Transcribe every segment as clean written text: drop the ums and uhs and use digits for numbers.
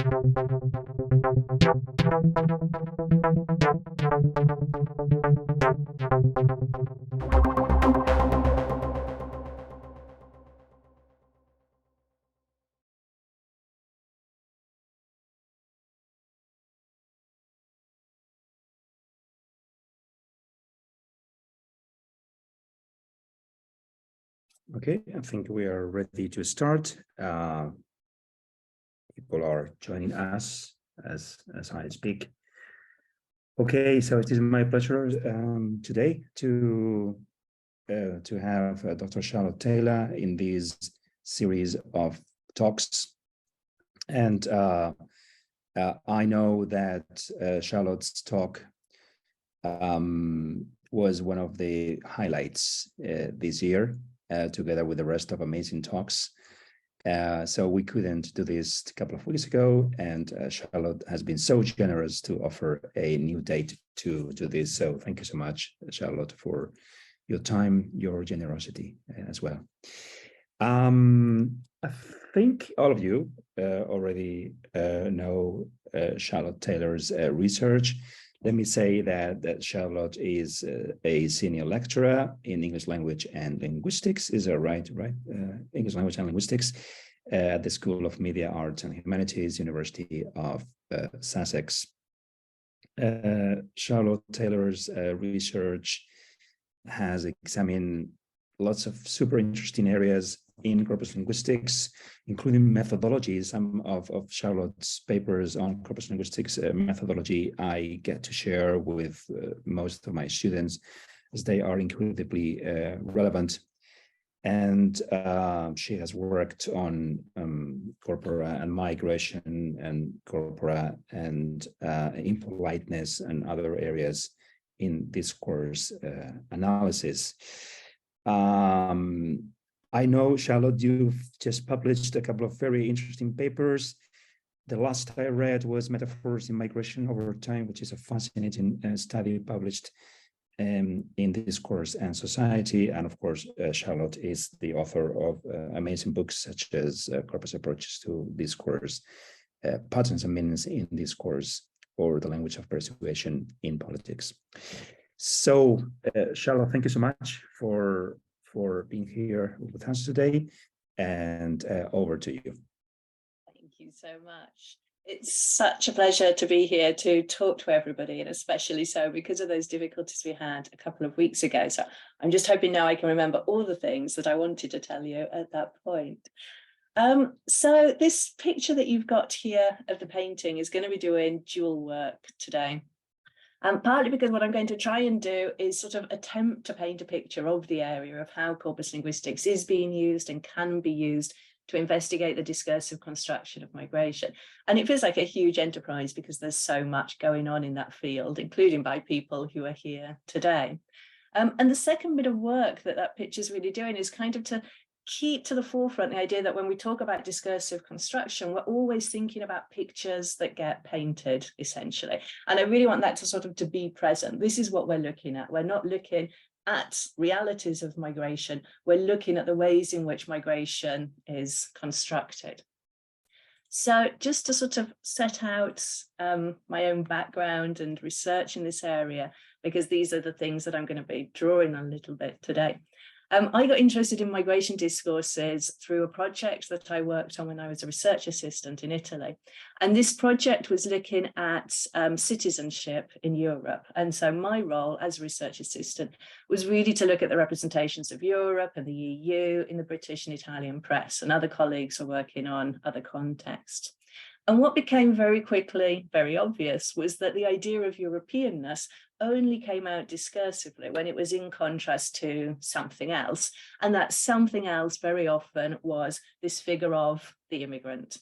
Okay, I think we are ready to start. People are joining us as I speak. Okay, so it is my pleasure today to have Dr. Charlotte Taylor in this series of talks. And I know that Charlotte's talk was one of the highlights this year, together with the rest of amazing talks. So we couldn't do this a couple of weeks ago, and Charlotte has been so generous to offer a new date to this. So thank you so much, Charlotte, for your time, your generosity as well. I think all of you already know Charlotte Taylor's research. Let me say that Charlotte is a senior lecturer in English language and linguistics. Is that right? English language and linguistics at the School of Media, Arts and Humanities, University of Sussex. Charlotte Taylor's research has examined lots of super interesting areas in corpus linguistics, including methodology. Some of Charlotte's papers on corpus linguistics methodology I get to share with most of my students, as they are incredibly relevant. And she has worked on corpora and migration and corpora and impoliteness and other areas in discourse analysis. I know, Charlotte, you've just published a couple of very interesting papers. The last I read was Metaphors in Migration Over Time, which is a fascinating study published in Discourse and Society. And of course, Charlotte is the author of amazing books such as Corpus Approaches to Discourse, Patterns and Meanings in Discourse, or The Language of Persuasion in Politics. So, Charlotte, thank you so much for being here with us today, and over to you. Thank you so much. It's such a pleasure to be here to talk to everybody, and especially so because of those difficulties we had a couple of weeks ago. So I'm just hoping now I can remember all the things that I wanted to tell you at that point. So this picture that you've got here of the painting is going to be doing dual work today. Partly because what I'm going to try and do is sort of attempt to paint a picture of the area of how corpus linguistics is being used and can be used to investigate the discursive construction of migration. And it feels like a huge enterprise because there's so much going on in that field, including by people who are here today. And the second bit of work that picture is really doing is kind of to keep to the forefront the idea that when we talk about discursive construction, we're always thinking about pictures that get painted, essentially. And I really want that to sort of to be present. This is what we're looking at. We're not looking at realities of migration. We're looking at the ways in which migration is constructed. So just to sort of set out my own background and research in this area, because these are the things that I'm going to be drawing on a little bit today. I got interested in migration discourses through a project that I worked on when I was a research assistant in Italy. And this project was looking at citizenship in Europe. And so my role as a research assistant was really to look at the representations of Europe and the EU in the British and Italian press, and other colleagues are working on other contexts. And what became very quickly very obvious was that the idea of Europeanness only came out discursively when it was in contrast to something else. And that something else very often was this figure of the immigrant.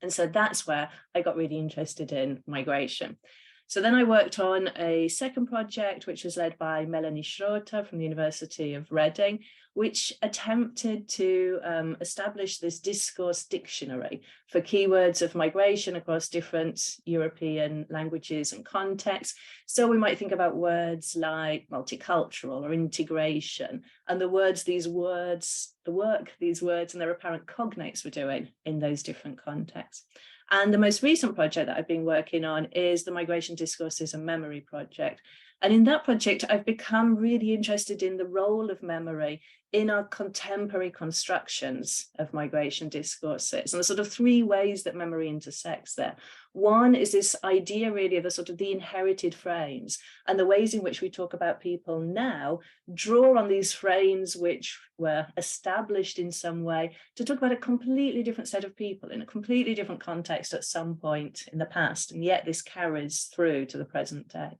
And so that's where I got really interested in migration. So then I worked on a second project, which was led by Melanie Schroeter from the University of Reading, which attempted to establish this discourse dictionary for keywords of migration across different European languages and contexts. So we might think about words like multicultural or integration, and the work these words and their apparent cognates were doing in those different contexts. And the most recent project that I've been working on is the Migration Discourses and Memory project. And in that project, I've become really interested in the role of memory in our contemporary constructions of migration discourses, and the sort of three ways that memory intersects there. One is this idea really of the inherited frames, and the ways in which we talk about people now draw on these frames which were established in some way to talk about a completely different set of people in a completely different context at some point in the past, and yet this carries through to the present day.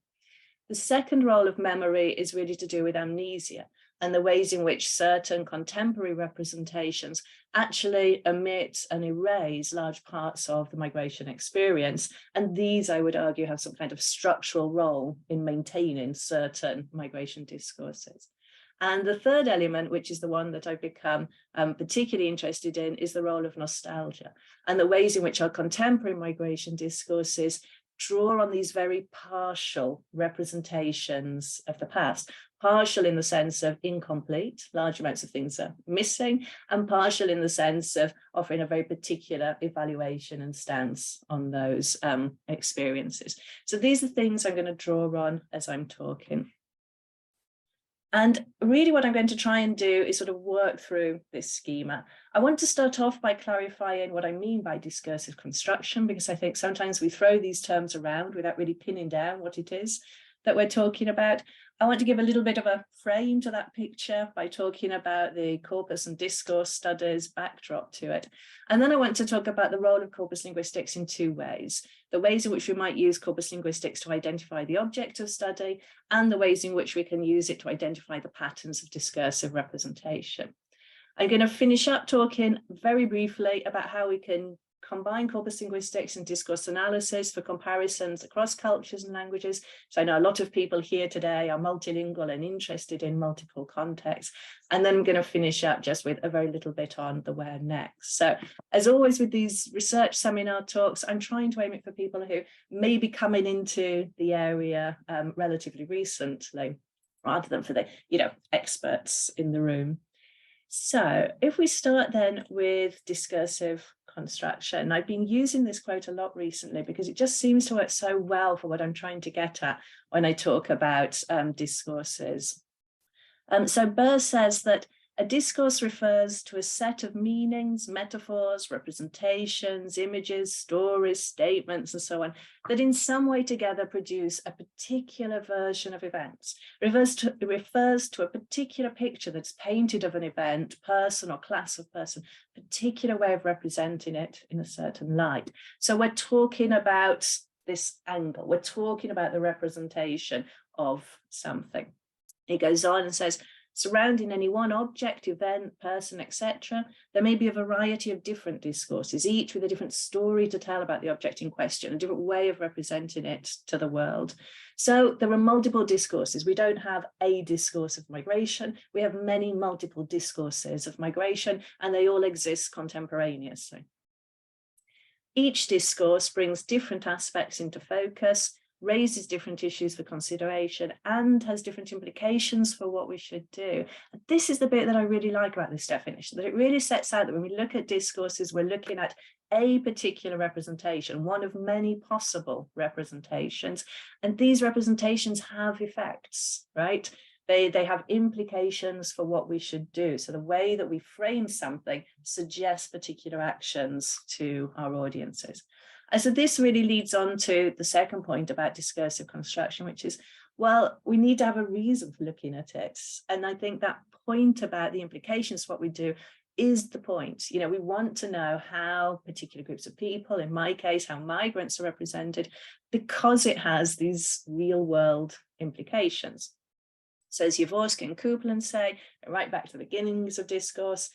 The second role of memory is really to do with amnesia and the ways in which certain contemporary representations actually omit and erase large parts of the migration experience. And these, I would argue, have some kind of structural role in maintaining certain migration discourses. And the third element, which is the one that I've become particularly interested in, is the role of nostalgia and the ways in which our contemporary migration discourses draw on these very partial representations of the past, partial in the sense of incomplete, large amounts of things are missing, and partial in the sense of offering a very particular evaluation and stance on those experiences. So these are things I'm going to draw on as I'm talking. And really what I'm going to try and do is sort of work through this schema. I want to start off by clarifying what I mean by discursive construction, because I think sometimes we throw these terms around without really pinning down what it is that we're talking about. I want to give a little bit of a frame to that picture by talking about the corpus and discourse studies backdrop to it. And then I want to talk about the role of corpus linguistics in two ways: the ways in which we might use corpus linguistics to identify the object of study, and the ways in which we can use it to identify the patterns of discursive representation. I'm going to finish up talking very briefly about how we can combine corpus linguistics and discourse analysis for comparisons across cultures and languages. So I know a lot of people here today are multilingual and interested in multiple contexts. And then I'm going to finish up just with a very little bit on the where next. So as always with these research seminar talks, I'm trying to aim it for people who may be coming into the area relatively recently, rather than for the experts in the room. So if we start then with discursive construction, I've been using this quote a lot recently because it just seems to work so well for what I'm trying to get at when I talk about discourses. So Burr says that a discourse refers to a set of meanings, metaphors, representations, images, stories, statements, and so on, that in some way together produce a particular version of events. It refers to a particular picture that's painted of an event, person or class of person, particular way of representing it in a certain light. So we're talking about this angle. We're talking about the representation of something. He goes on and says, surrounding any one object, event, person, etc., there may be a variety of different discourses, each with a different story to tell about the object in question, a different way of representing it to the world. So there are multiple discourses. We don't have a discourse of migration. We have many multiple discourses of migration, and they all exist contemporaneously. Each discourse brings different aspects into focus, raises different issues for consideration, and has different implications for what we should do. And this is the bit that I really like about this definition, that it really sets out that when we look at discourses, we're looking at a particular representation, one of many possible representations. And these representations have effects, right? They have implications for what we should do. So the way that we frame something suggests particular actions to our audiences. And so this really leads on to the second point about discursive construction, which is, well, we need to have a reason for looking at it. And I think that point about the implications of what we do is the point. We want to know how particular groups of people, in my case, how migrants are represented, because it has these real world implications. So as Jaworski and Coupland say, right back to the beginnings of discourse,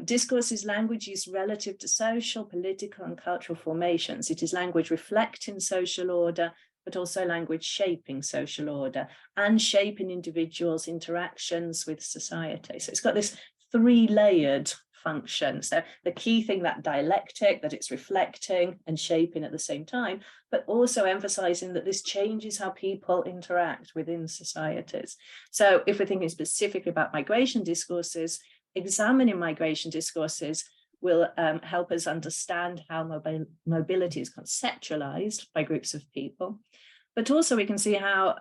discourse is language used relative to social, political, and cultural formations. It is language reflecting social order, but also language shaping social order and shaping individuals' interactions with society. So it's got this three-layered function. So the key thing, that dialectic, that it's reflecting and shaping at the same time, but also emphasizing that this changes how people interact within societies. So if we're thinking specifically about migration discourses, examining migration discourses will help us understand how mobility is conceptualized by groups of people, but also we can see how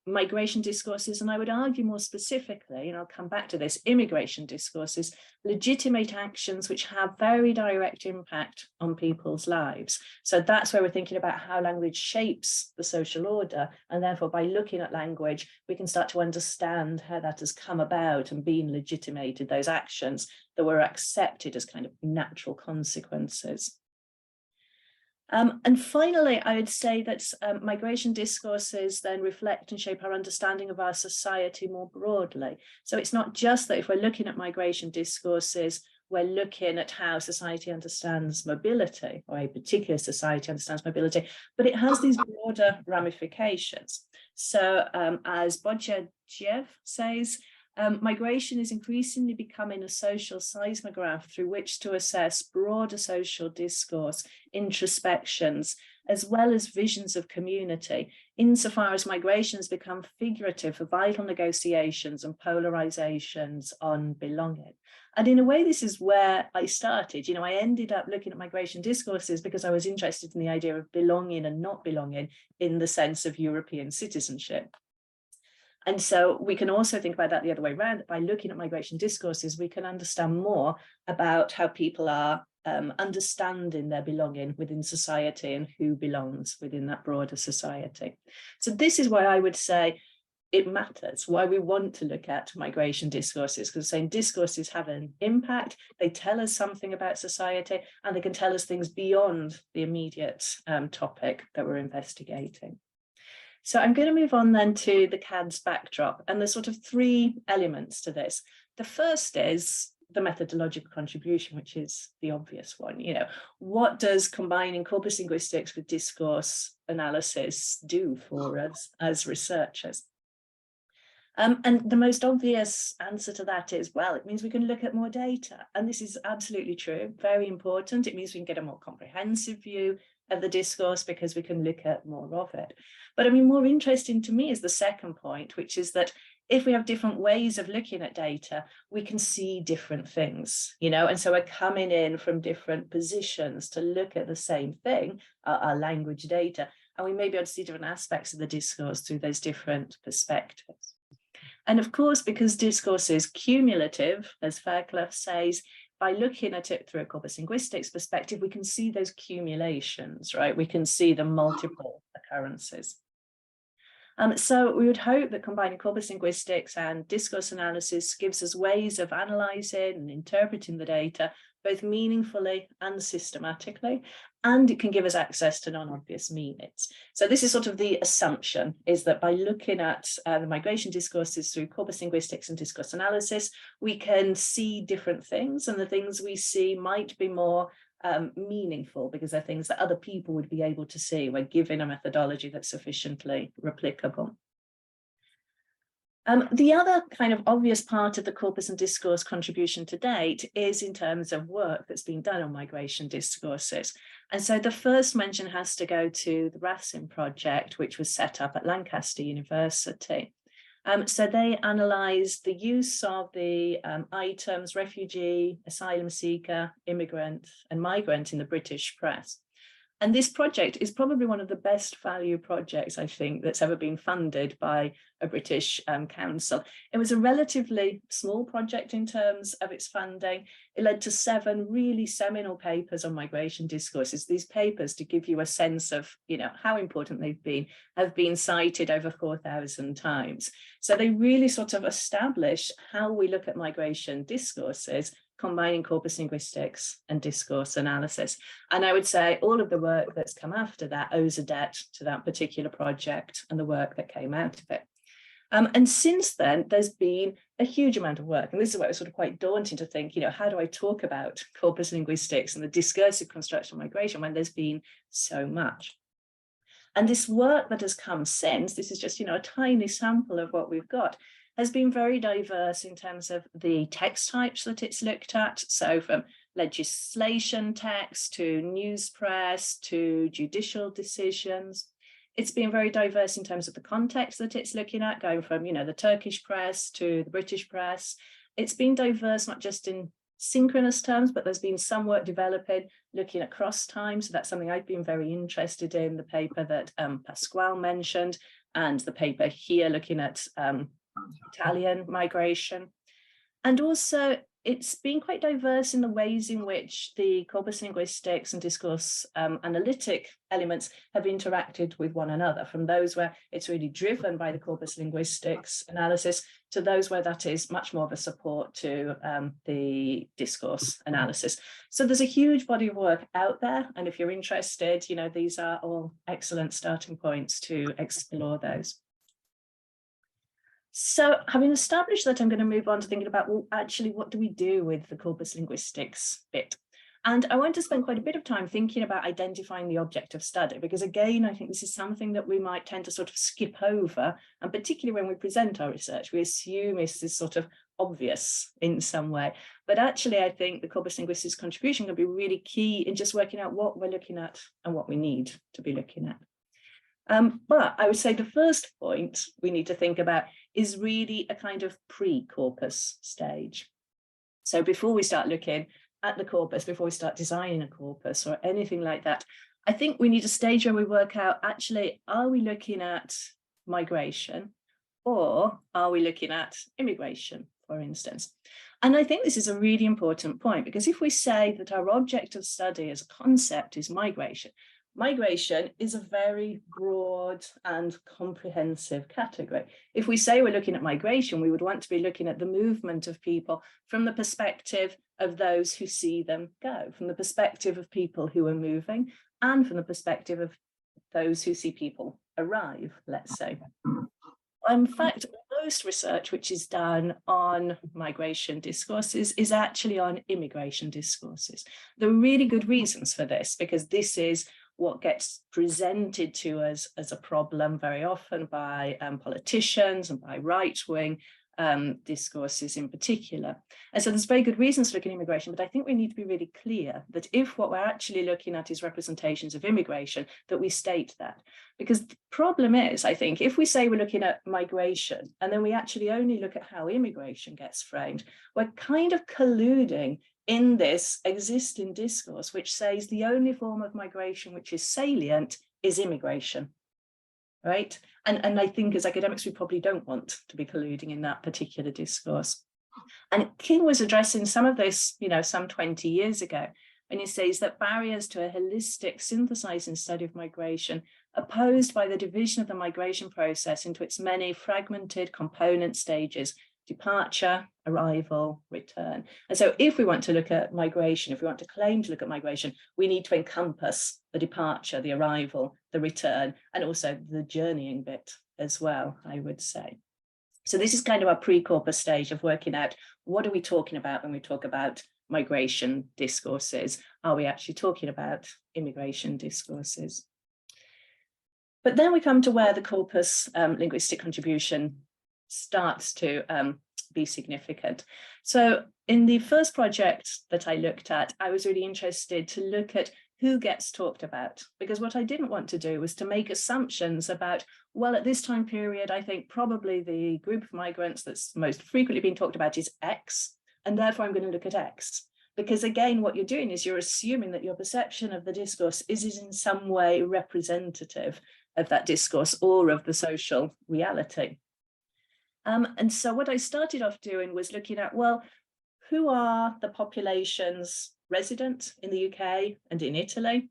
migration discourses, and I would argue more specifically, and I'll come back to this, immigration discourses, legitimate actions which have very direct impact on people's lives. So that's where we're thinking about how language shapes the social order. And therefore, by looking at language, we can start to understand how that has come about and been legitimated, those actions that were accepted as kind of natural consequences. And finally, I would say that migration discourses then reflect and shape our understanding of our society more broadly. So it's not just that if we're looking at migration discourses, we're looking at how society understands mobility, or a particular society understands mobility, but it has these broader ramifications. So as Bodjadjev says, migration is increasingly becoming a social seismograph through which to assess broader social discourse, introspections, as well as visions of community, insofar as migrations become figurative for vital negotiations and polarizations on belonging. And in a way, this is where I started. You know, I ended up looking at migration discourses because I was interested in the idea of belonging and not belonging in the sense of European citizenship. And so we can also think about that the other way around. By looking at migration discourses, we can understand more about how people are understanding their belonging within society and who belongs within that broader society. So this is why I would say it matters, why we want to look at migration discourses, because saying discourses have an impact, they tell us something about society, and they can tell us things beyond the immediate topic that we're investigating. So I'm going to move on then to the CAD's backdrop, and there's sort of three elements to this. The first is the methodological contribution, which is the obvious one. You know, what does combining corpus linguistics with discourse analysis do for us as researchers? And the most obvious answer to that is, well, it means we can look at more data. And this is absolutely true, very important. It means we can get a more comprehensive view of the discourse because we can look at more of it. But I mean, more interesting to me is the second point, which is that if we have different ways of looking at data, we can see different things, you know, and so we're coming in from different positions to look at the same thing, our language data, and we may be able to see different aspects of the discourse through those different perspectives. And of course, because discourse is cumulative, as Fairclough says, by looking at it through a corpus linguistics perspective, we can see those cumulations, right? We can see the multiple occurrences. So we would hope that combining corpus linguistics and discourse analysis gives us ways of analysing and interpreting the data, both meaningfully and systematically, and it can give us access to non-obvious meanings. So this is sort of the assumption, is that by looking at the migration discourses through corpus linguistics and discourse analysis, we can see different things, and the things we see might be more meaningful because they're things that other people would be able to see when given a methodology that's sufficiently replicable. The other kind of obvious part of the corpus and discourse contribution to date is in terms of work that's been done on migration discourses. And so the first mention has to go to the Racine project, which was set up at Lancaster University. So they analysed the use of the items refugee, asylum seeker, immigrant and migrant in the British press. And this project is probably one of the best value projects, I think, that's ever been funded by a British council. It was a relatively small project in terms of its funding. It led to 7 really seminal papers on migration discourses. These papers, to give you a sense of, you know, how important they've been, have been cited over 4,000 times. So they really sort of established how we look at migration discourses, combining corpus linguistics and discourse analysis. And I would say all of the work that's come after that owes a debt to that particular project and the work that came out of it. And since then, there's been a huge amount of work. And this is why it was sort of quite daunting to think, you know, how do I talk about corpus linguistics and the discursive construction of migration when there's been so much? And this work that has come since, this is just, a tiny sample of what we've got, has been very diverse in terms of the text types that it's looked at. So from legislation text to news press to judicial decisions. It's been very diverse in terms of the context that it's looking at, going from, the Turkish press to the British press. It's been diverse, not just in synchronous terms, but there's been some work developing, looking at cross time. So that's something I've been very interested in, the paper that Pasquale mentioned, and the paper here looking at Italian migration. And also, it's been quite diverse in the ways in which the corpus linguistics and discourse analytic elements have interacted with one another, from those where it's really driven by the corpus linguistics analysis to those where that is much more of a support to the discourse analysis. So there's a huge body of work out there. And if you're interested, these are all excellent starting points to explore those. So having established that, I'm going to move on to thinking about, well, actually, what do we do with the corpus linguistics bit? And I want to spend quite a bit of time thinking about identifying the object of study, because again, I think this is something that we might tend to sort of skip over. And particularly when we present our research, we assume this is sort of obvious in some way. But actually, I think the corpus linguistics contribution can be really key in just working out what we're looking at and what we need to be looking at. But I would say the first point we need to think about is really a kind of pre-corpus stage. So before we start looking at the corpus, before we start designing a corpus or anything like that, I think we need a stage where we work out, actually, are we looking at migration or are we looking at immigration, for instance? And I think this is a really important point, because if we say that our object of study as a concept is migration, migration is a very broad and comprehensive category. If we say we're looking at migration, we would want to be looking at the movement of people from the perspective of those who see them go, from the perspective of people who are moving, and from the perspective of those who see people arrive, let's say. In fact, most research which is done on migration discourses is actually on immigration discourses. There are really good reasons for this, because this is what gets presented to us as a problem very often by politicians and by right-wing discourses in particular. And so there's very good reasons to look at immigration, but I think we need to be really clear that if what we're actually looking at is representations of immigration, that we state that. Because the problem is, I think, if we say we're looking at migration and then we actually only look at how immigration gets framed, we're kind of colluding in this existing discourse, which says the only form of migration which is salient is immigration, right? And I think as academics, we probably don't want to be colluding in that particular discourse. And King was addressing some of this, some 20 years ago, and he says that barriers to a holistic synthesizing study of migration are posed by the division of the migration process into its many fragmented component stages: departure, arrival, return. And so if we want to look at migration, if we want to claim to look at migration, we need to encompass the departure, the arrival, the return, and also the journeying bit as well, I would say. So this is kind of our pre-corpus stage of working out, what are we talking about when we talk about migration discourses? Are we actually talking about immigration discourses? But then we come to where the corpus linguistic contribution starts to be significant. So in the first project that I looked at, I was really interested to look at who gets talked about, because what I didn't want to do was to make assumptions about, well, at this time period, I think probably the group of migrants that's most frequently being talked about is X, and therefore I'm going to look at X. Because again, what you're doing is you're assuming that your perception of the discourse is in some way representative of that discourse or of the social reality. And so what I started off doing was looking at, well, who are the populations resident in the UK and in Italy?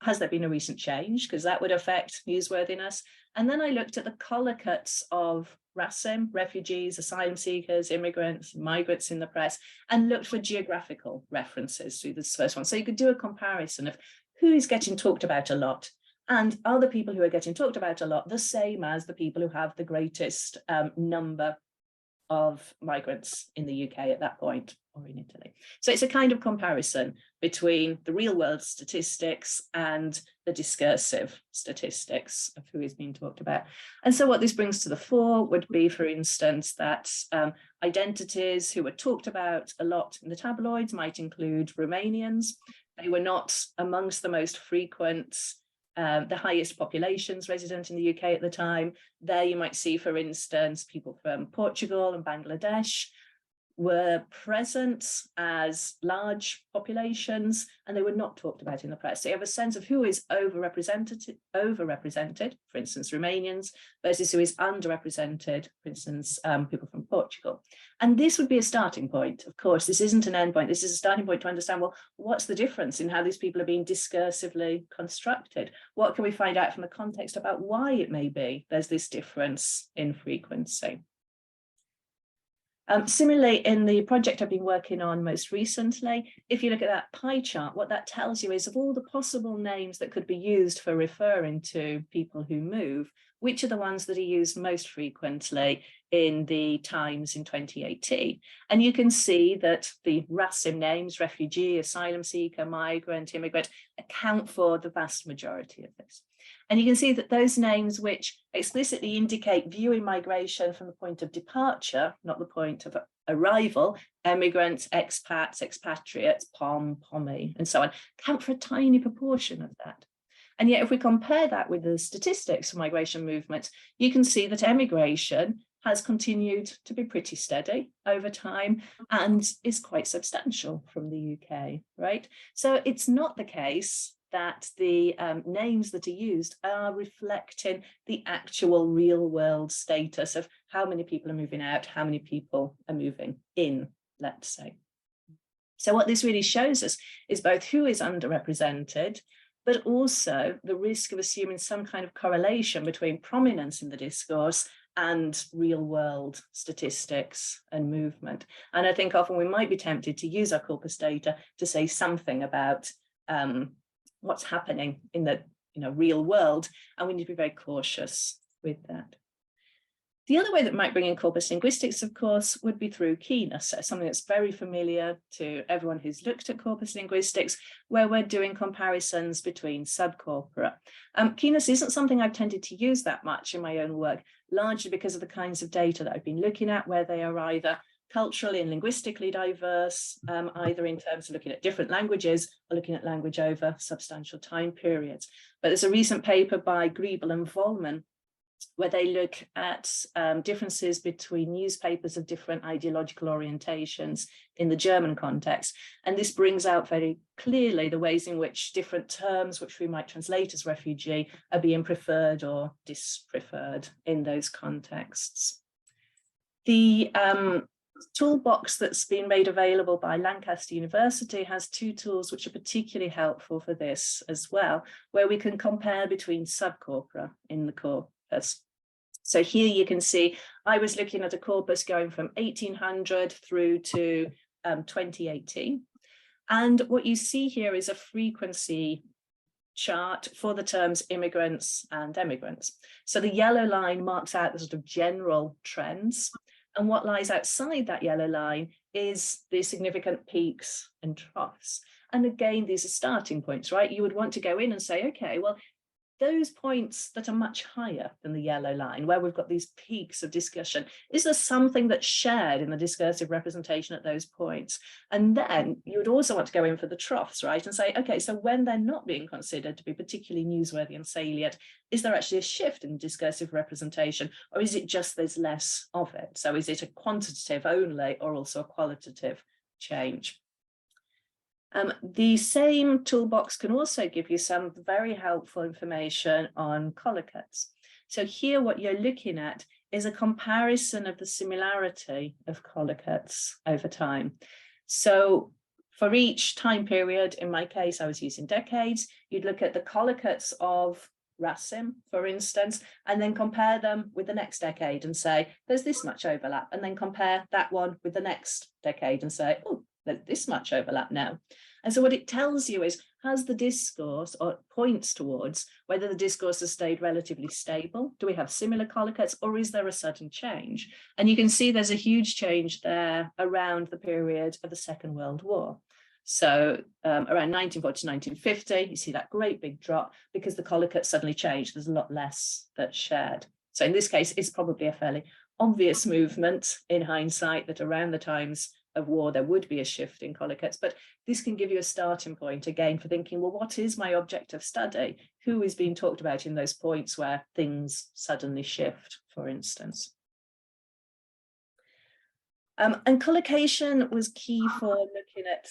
Has there been a recent change? Because that would affect newsworthiness. And then I looked at the collocates of RASIM, refugees, asylum seekers, immigrants, migrants in the press, and looked for geographical references through this first one. So you could do a comparison of who is getting talked about a lot, and are the people who are getting talked about a lot the same as the people who have the greatest number of migrants in the UK at that point, or in Italy. So it's a kind of comparison between the real world statistics and the discursive statistics of who is being talked about. And so what this brings to the fore would be, for instance, that identities who were talked about a lot in the tabloids might include Romanians. They were not amongst the most frequent, the highest populations resident in the UK at the time. There you might see, for instance, people from Portugal and Bangladesh were present as large populations, and they were not talked about in the press. So you have a sense of who is overrepresented, for instance, Romanians, versus who is underrepresented, for instance, people from Portugal. And this would be a starting point. Of course, this isn't an end point. This is a starting point to understand, well, what's the difference in how these people are being discursively constructed? What can we find out from the context about why it may be there's this difference in frequency? Similarly, in the project I've been working on most recently, if you look at that pie chart, what that tells you is of all the possible names that could be used for referring to people who move, which are the ones that are used most frequently in the Times in 2018. And you can see that the RASIM names, refugee, asylum seeker, migrant, immigrant, account for the vast majority of this. And you can see that those names which explicitly indicate viewing migration from the point of departure, not the point of arrival, emigrants, expats, expatriates, POME, and so on, count for a tiny proportion of that. And yet if we compare that with the statistics for migration movements, you can see that emigration has continued to be pretty steady over time and is quite substantial from the UK, right? So it's not the case that the names that are used are reflecting the actual real world status of how many people are moving out, how many people are moving in, let's say. So what this really shows us is both who is underrepresented, but also the risk of assuming some kind of correlation between prominence in the discourse and real world statistics and movement. And I think often we might be tempted to use our corpus data to say something about what's happening in the real world, and we need to be very cautious with that. The other way that might bring in corpus linguistics, of course, would be through keenness, so something that's very familiar to everyone who's looked at corpus linguistics, where we're doing comparisons between subcorpora. Keenness isn't something I've tended to use that much in my own work, largely because of the kinds of data that I've been looking at, where they are either culturally and linguistically diverse, either in terms of looking at different languages or looking at language over substantial time periods. But there's a recent paper by Griebel and Vollmann where they look at differences between newspapers of different ideological orientations in the German context. And this brings out very clearly the ways in which different terms, which we might translate as refugee, are being preferred or dispreferred in those contexts. The toolbox that's been made available by Lancaster University has two tools which are particularly helpful for this as well, where we can compare between subcorpora in the corpus. So here you can see I was looking at a corpus going from 1800 through to 2018. And what you see here is a frequency chart for the terms immigrants and emigrants. So the yellow line marks out the sort of general trends. And what lies outside that yellow line is the significant peaks and troughs. And again, these are starting points, right? You would want to go in and say, okay, well, those points that are much higher than the yellow line, where we've got these peaks of discussion, is there something that's shared in the discursive representation at those points? And then you would also want to go in for the troughs, right? And say, okay, so when they're not being considered to be particularly newsworthy and salient, is there actually a shift in discursive representation, or is it just there's less of it? So is it a quantitative only or also a qualitative change? The same toolbox can also give you some very helpful information on collocates. So here what you're looking at is a comparison of the similarity of collocates over time. So for each time period, in my case, I was using decades, you'd look at the collocates of RASIM, for instance, and then compare them with the next decade and say, there's this much overlap, and then compare that one with the next decade and say, oh, there's this much overlap now. And so what it tells you is, has the discourse, or points towards whether the discourse has stayed relatively stable? Do we have similar collocates, or is there a sudden change? And you can see there's a huge change there around the period of the Second World War. So around 1940 to 1950, you see that great big drop because the collocates suddenly changed. There's a lot less that's shared. So in this case, it's probably a fairly obvious movement in hindsight that around the times of war, there would be a shift in collocates, but this can give you a starting point again for thinking, well, what is my object of study? Who is being talked about in those points where things suddenly shift, for instance? And collocation was key for looking at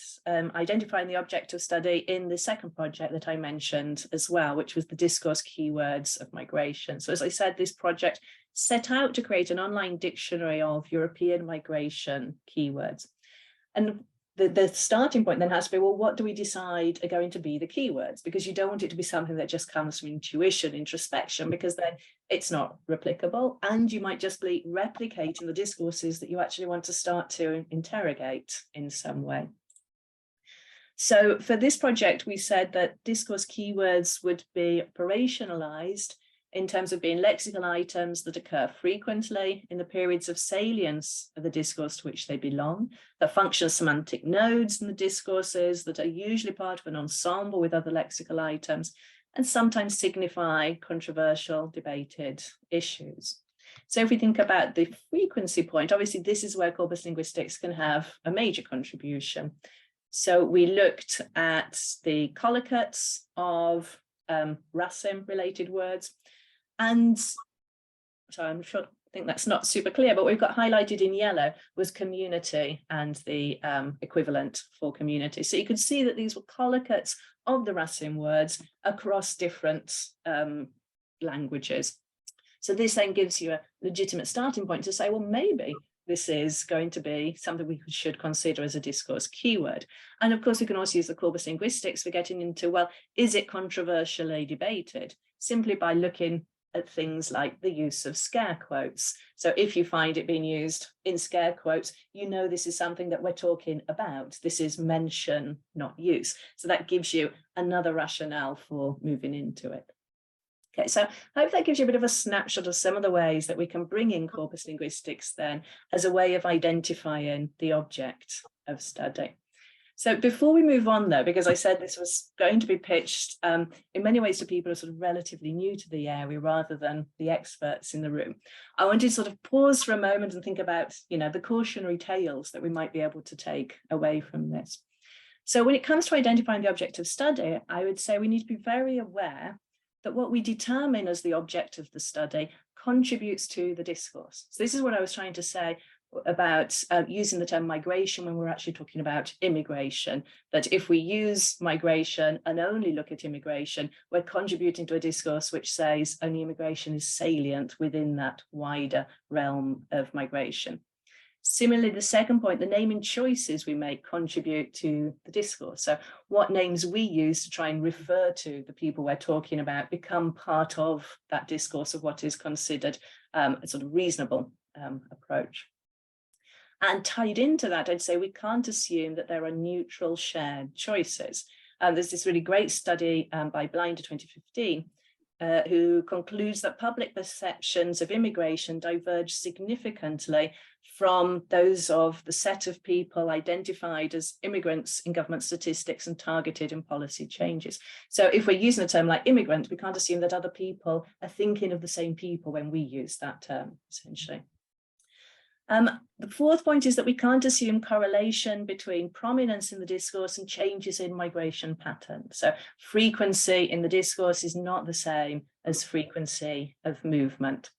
identifying the object of study in the second project that I mentioned as well, which was the discourse keywords of migration. So as I said, this project set out to create an online dictionary of European migration keywords. And the starting point then has to be, well, what do we decide are going to be the keywords? Because you don't want it to be something that just comes from intuition, introspection, because then it's not replicable, and you might just be replicating the discourses that you actually want to start to interrogate in some way. So for this project, we said that discourse keywords would be operationalized in terms of being lexical items that occur frequently in the periods of salience of the discourse to which they belong, that function as semantic nodes in the discourses, that are usually part of an ensemble with other lexical items, and sometimes signify controversial, debated issues. So if we think about the frequency point, obviously this is where corpus linguistics can have a major contribution. So we looked at the collocates of Racine-related words, and so I'm sure, I think that's not super clear, but we've got highlighted in yellow was community and the equivalent for community. So you could see that these were collocates of the Racine words across different languages. So this then gives you a legitimate starting point to say, well, maybe this is going to be something we should consider as a discourse keyword. And of course, we can also use the corpus linguistics for getting into, well, is it controversially debated? Simply by looking at things like the use of scare quotes. So if you find it being used in scare quotes, you know this is something that we're talking about. This is mention, not use. So that gives you another rationale for moving into it. Okay, so I hope that gives you a bit of a snapshot of some of the ways that we can bring in corpus linguistics then as a way of identifying the object of study. So before we move on though, because I said this was going to be pitched in many ways to people who are sort of relatively new to the area rather than the experts in the room, I want to sort of pause for a moment and think about, you know, the cautionary tales that we might be able to take away from this. So when it comes to identifying the object of study, I would say we need to be very aware that what we determine as the object of the study contributes to the discourse. So this is what I was trying to say about using the term migration when we're actually talking about immigration, that if we use migration and only look at immigration, we're contributing to a discourse which says only immigration is salient within that wider realm of migration. Similarly, the second point, the naming choices we make contribute to the discourse. So what names we use to try and refer to the people we're talking about become part of that discourse of what is considered a sort of reasonable approach. And tied into that, I'd say we can't assume that there are neutral shared choices. There's this really great study by Blinder 2015, who concludes that public perceptions of immigration diverge significantly from those of the set of people identified as immigrants in government statistics and targeted in policy changes. So if we're using a term like immigrant, we can't assume that other people are thinking of the same people when we use that term, essentially. The fourth point is that we can't assume correlation between prominence in the discourse and changes in migration patterns. So frequency in the discourse is not the same as frequency of movement.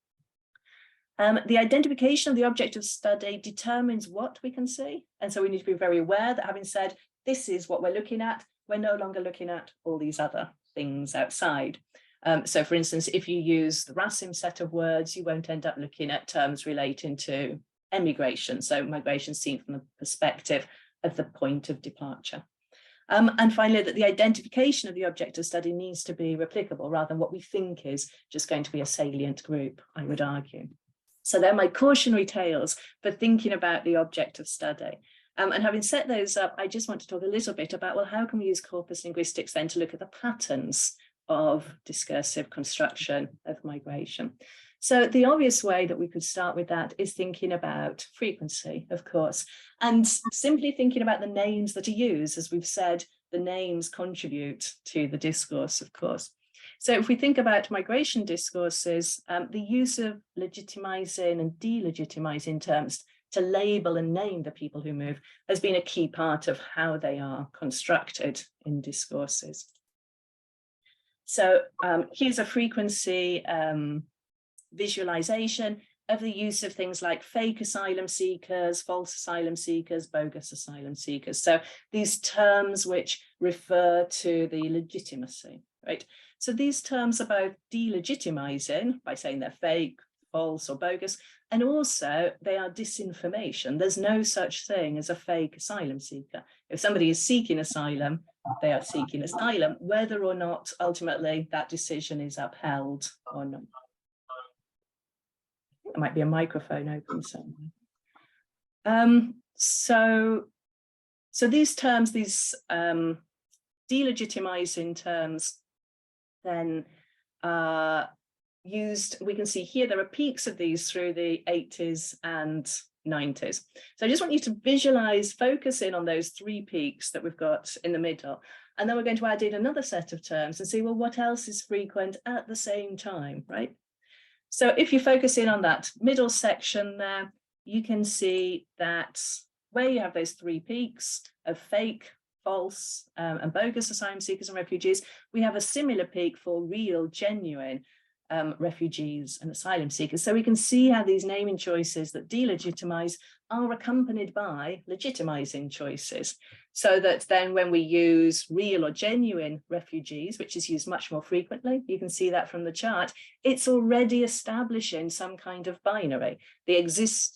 The identification of the object of study determines what we can see. And so we need to be very aware that having said, this is what we're looking at, we're no longer looking at all these other things outside. So for instance, if you use the Racine set of words, you won't end up looking at terms relating to emigration, so migration seen from the perspective of the point of departure. And finally, that the identification of the object of study needs to be replicable rather than what we think is just going to be a salient group, I would argue. So they're my cautionary tales for thinking about the object of study. And having set those up, I just want to talk a little bit about, well, how can we use corpus linguistics then to look at the patterns of discursive construction of migration? So the obvious way that we could start with that is thinking about frequency, of course, and simply thinking about the names that are used. As we've said, the names contribute to the discourse, of course. So if we think about migration discourses, the use of legitimizing and delegitimizing terms to label and name the people who move has been a key part of how they are constructed in discourses. So here's a frequency visualization of the use of things like fake asylum seekers, false asylum seekers, bogus asylum seekers. So these terms which refer to the legitimacy, right? So these terms are both delegitimizing by saying they're fake, false, or bogus, and also they are disinformation. There's no such thing as a fake asylum seeker. If somebody is seeking asylum, they are seeking asylum, whether or not ultimately that decision is upheld or not. There might be a microphone open somewhere. So these terms, these delegitimizing terms, then used, we can see here there are peaks of these through the 80s and 90s. So I just want you to visualize, focus in on those three peaks that we've got in the middle. And then we're going to add in another set of terms and see, well, what else is frequent at the same time, right? So if you focus in on that middle section there, you can see that where you have those three peaks of fake, false, and bogus asylum seekers and refugees, we have a similar peak for real, genuine refugees and asylum seekers. So we can see how these naming choices that delegitimize are accompanied by legitimizing choices. So that then when we use real or genuine refugees, which is used much more frequently, you can see that from the chart, it's already establishing some kind of binary. The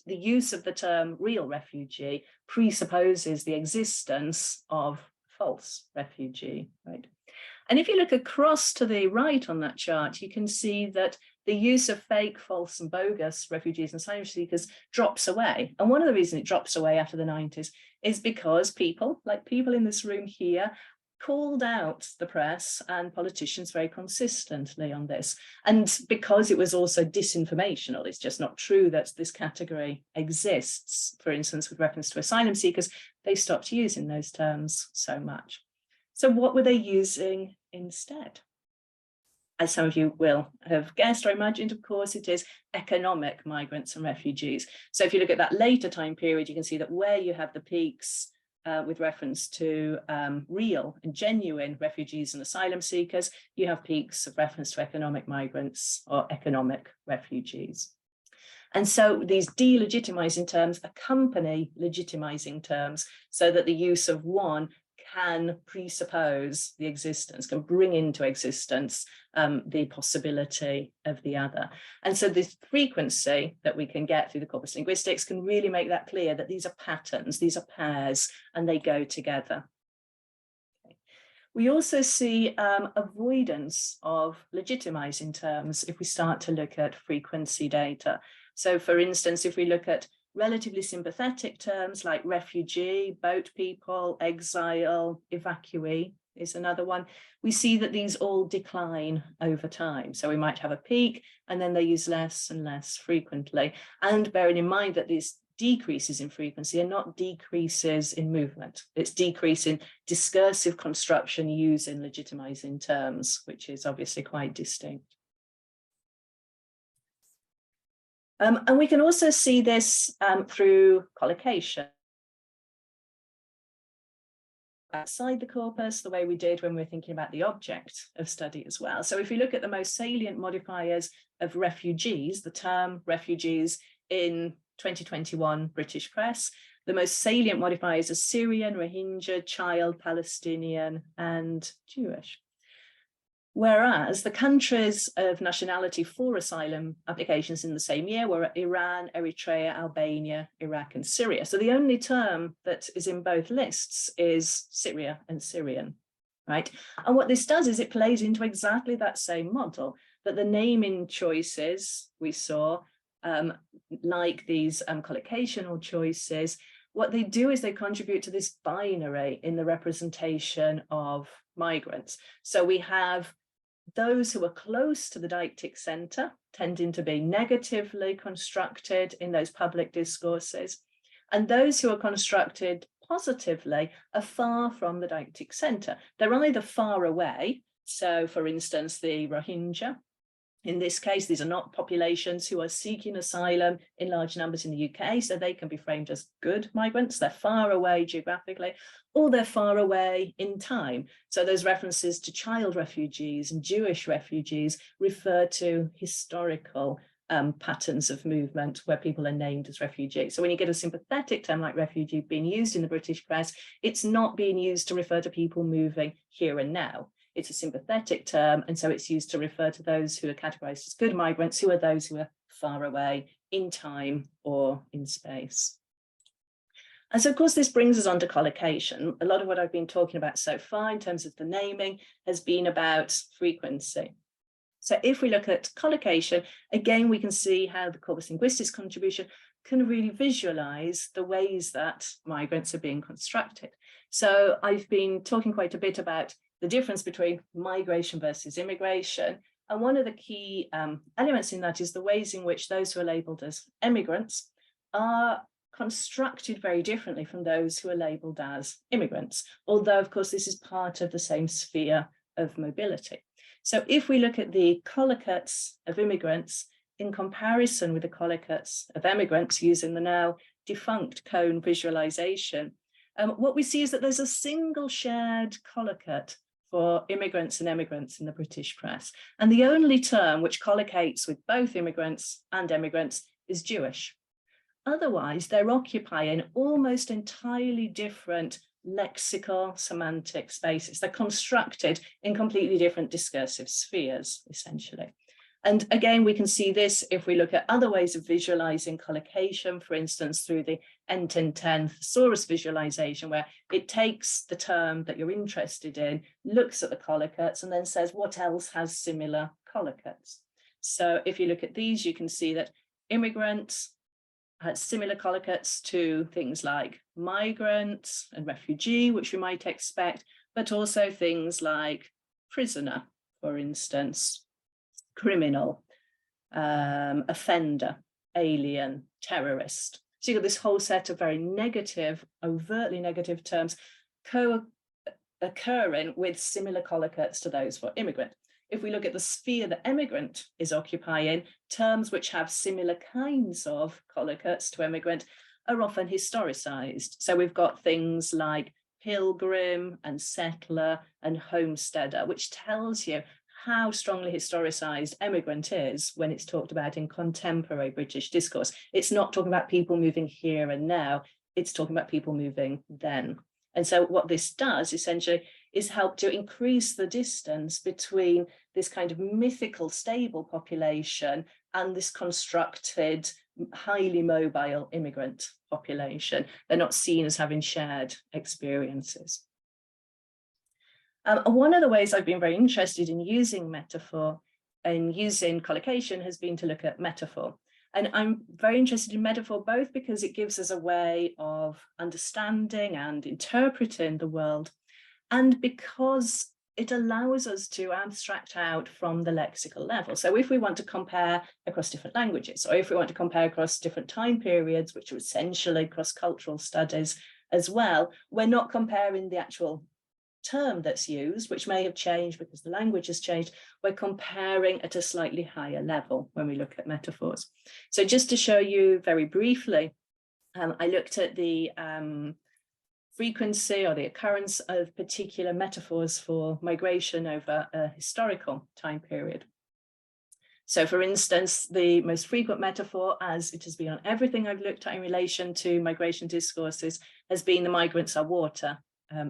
use of the term real refugee presupposes the existence of false refugee, right? And if you look across to the right on that chart, you can see that the use of fake, false, and bogus refugees and asylum seekers drops away. And one of the reasons it drops away after the 90s is because people, like people in this room here, called out the press and politicians very consistently on this. And because it was also disinformational, it's just not true that this category exists. For instance, with reference to asylum seekers, they stopped using those terms so much. So what were they using instead? As some of you will have guessed or imagined, of course, it is economic migrants and refugees. So if you look at that later time period, you can see that where you have the peaks with reference to real and genuine refugees and asylum seekers, you have peaks of reference to economic migrants or economic refugees. And so these delegitimizing terms accompany legitimizing terms so that the use of one can presuppose the existence, can bring into existence the possibility of the other. And so this frequency that we can get through the corpus linguistics can really make that clear that these are patterns, these are pairs, and they go together. Okay. We also see avoidance of legitimizing terms if we start to look at frequency data. So for instance, if we look at relatively sympathetic terms like refugee, boat people, exile, evacuee is another one, we see that these all decline over time. So we might have a peak and then they use less and less frequently. And bearing in mind that these decreases in frequency are not decreases in movement. It's decrease in discursive construction using legitimizing terms, which is obviously quite distinct. And we can also see this through collocation. Outside the corpus, the way we did when we were thinking about the object of study as well. So if you look at the most salient modifiers of refugees, the term refugees in 2021 British press, the most salient modifiers are Syrian, Rohingya, child, Palestinian, and Jewish. Whereas the countries of nationality for asylum applications in the same year were Iran, Eritrea, Albania, Iraq, and Syria. So the only term that is in both lists is Syria and Syrian, right? And what this does is it plays into exactly that same model, that the naming choices we saw, like these collocational choices, what they do is they contribute to this binary in the representation of migrants. So we have those who are close to the deictic centre tending to be negatively constructed in those public discourses, and those who are constructed positively are far from the deictic centre. They're either far away, so for instance, the Rohingya. In this case, these are not populations who are seeking asylum in large numbers in the UK, so they can be framed as good migrants. They're far away geographically, or they're far away in time. So those references to child refugees and Jewish refugees refer to historical patterns of movement where people are named as refugees. So when you get a sympathetic term like refugee being used in the British press, it's not being used to refer to people moving here and now. It's a sympathetic term, and so it's used to refer to those who are categorized as good migrants, who are those who are far away in time or in space. And so, of course, this brings us on to collocation. A lot of what I've been talking about so far in terms of the naming has been about frequency. So if we look at collocation, again, we can see how the corpus linguistics contribution can really visualize the ways that migrants are being constructed. So I've been talking quite a bit about the difference between migration versus immigration. And one of the key elements in that is the ways in which those who are labelled as immigrants are constructed very differently from those who are labelled as immigrants, although, of course, this is part of the same sphere of mobility. So if we look at the collocates of immigrants in comparison with the collocates of emigrants using the now defunct cone visualization, what we see is that there's a single shared collocate for immigrants and emigrants in the British press. And the only term which collocates with both immigrants and emigrants is Jewish. Otherwise, they're occupying almost entirely different lexical semantic spaces. They're constructed in completely different discursive spheres, essentially. And again, we can see this if we look at other ways of visualizing collocation, for instance, through the N1010 thesaurus visualization, where it takes the term that you're interested in, looks at the collocates, and then says what else has similar collocates. So if you look at these, you can see that immigrants had similar collocates to things like migrant and refugee, which we might expect, but also things like prisoner, for instance, criminal, offender, alien, terrorist. So you've got this whole set of very negative, overtly negative terms co-occurring with similar collocates to those for immigrant. If we look at the sphere that emigrant is occupying, terms which have similar kinds of collocates to emigrant are often historicized. So we've got things like pilgrim and settler and homesteader, which tells you how strongly historicized emigrant is when it's talked about in contemporary British discourse. It's not talking about people moving here and now, it's talking about people moving then. And so what this does essentially is help to increase the distance between this kind of mythical stable population and this constructed, highly mobile immigrant population. They're not seen as having shared experiences. One of the ways I've been very interested in using metaphor and using collocation has been to look at metaphor. And I'm very interested in metaphor, both because it gives us a way of understanding and interpreting the world, and because it allows us to abstract out from the lexical level. So if we want to compare across different languages, or if we want to compare across different time periods, which are essentially cross-cultural studies as well, we're not comparing the actual term that's used, which may have changed because the language has changed. We're comparing at a slightly higher level when we look at metaphors. So just to show you very briefly, I looked at the frequency or the occurrence of particular metaphors for migration over a historical time period. So for instance, the most frequent metaphor, as it has been on everything I've looked at in relation to migration discourses, has been the migrants are water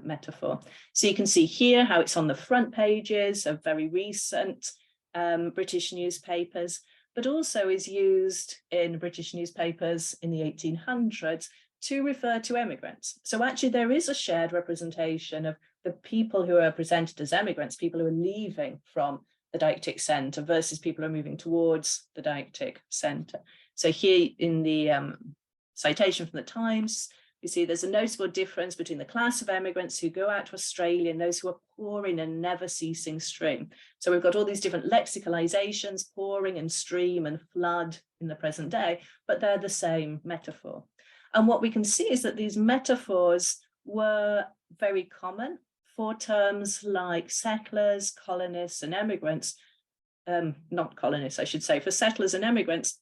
metaphor. So you can see here how it's on the front pages of very recent British newspapers, but also is used in British newspapers in the 1800s to refer to emigrants. So actually there is a shared representation of the people who are presented as emigrants, people who are leaving from the deictic centre versus people who are moving towards the deictic centre. So here in the citation from the Times, You see, there's a notable difference between the class of emigrants who go out to Australia and those who are pouring and never ceasing stream. So we've got all these different lexicalizations, pouring and stream and flood in the present day, but they're the same metaphor. And what we can see is that these metaphors were very common for terms like settlers, colonists, and emigrants, not colonists, I should say, for settlers and emigrants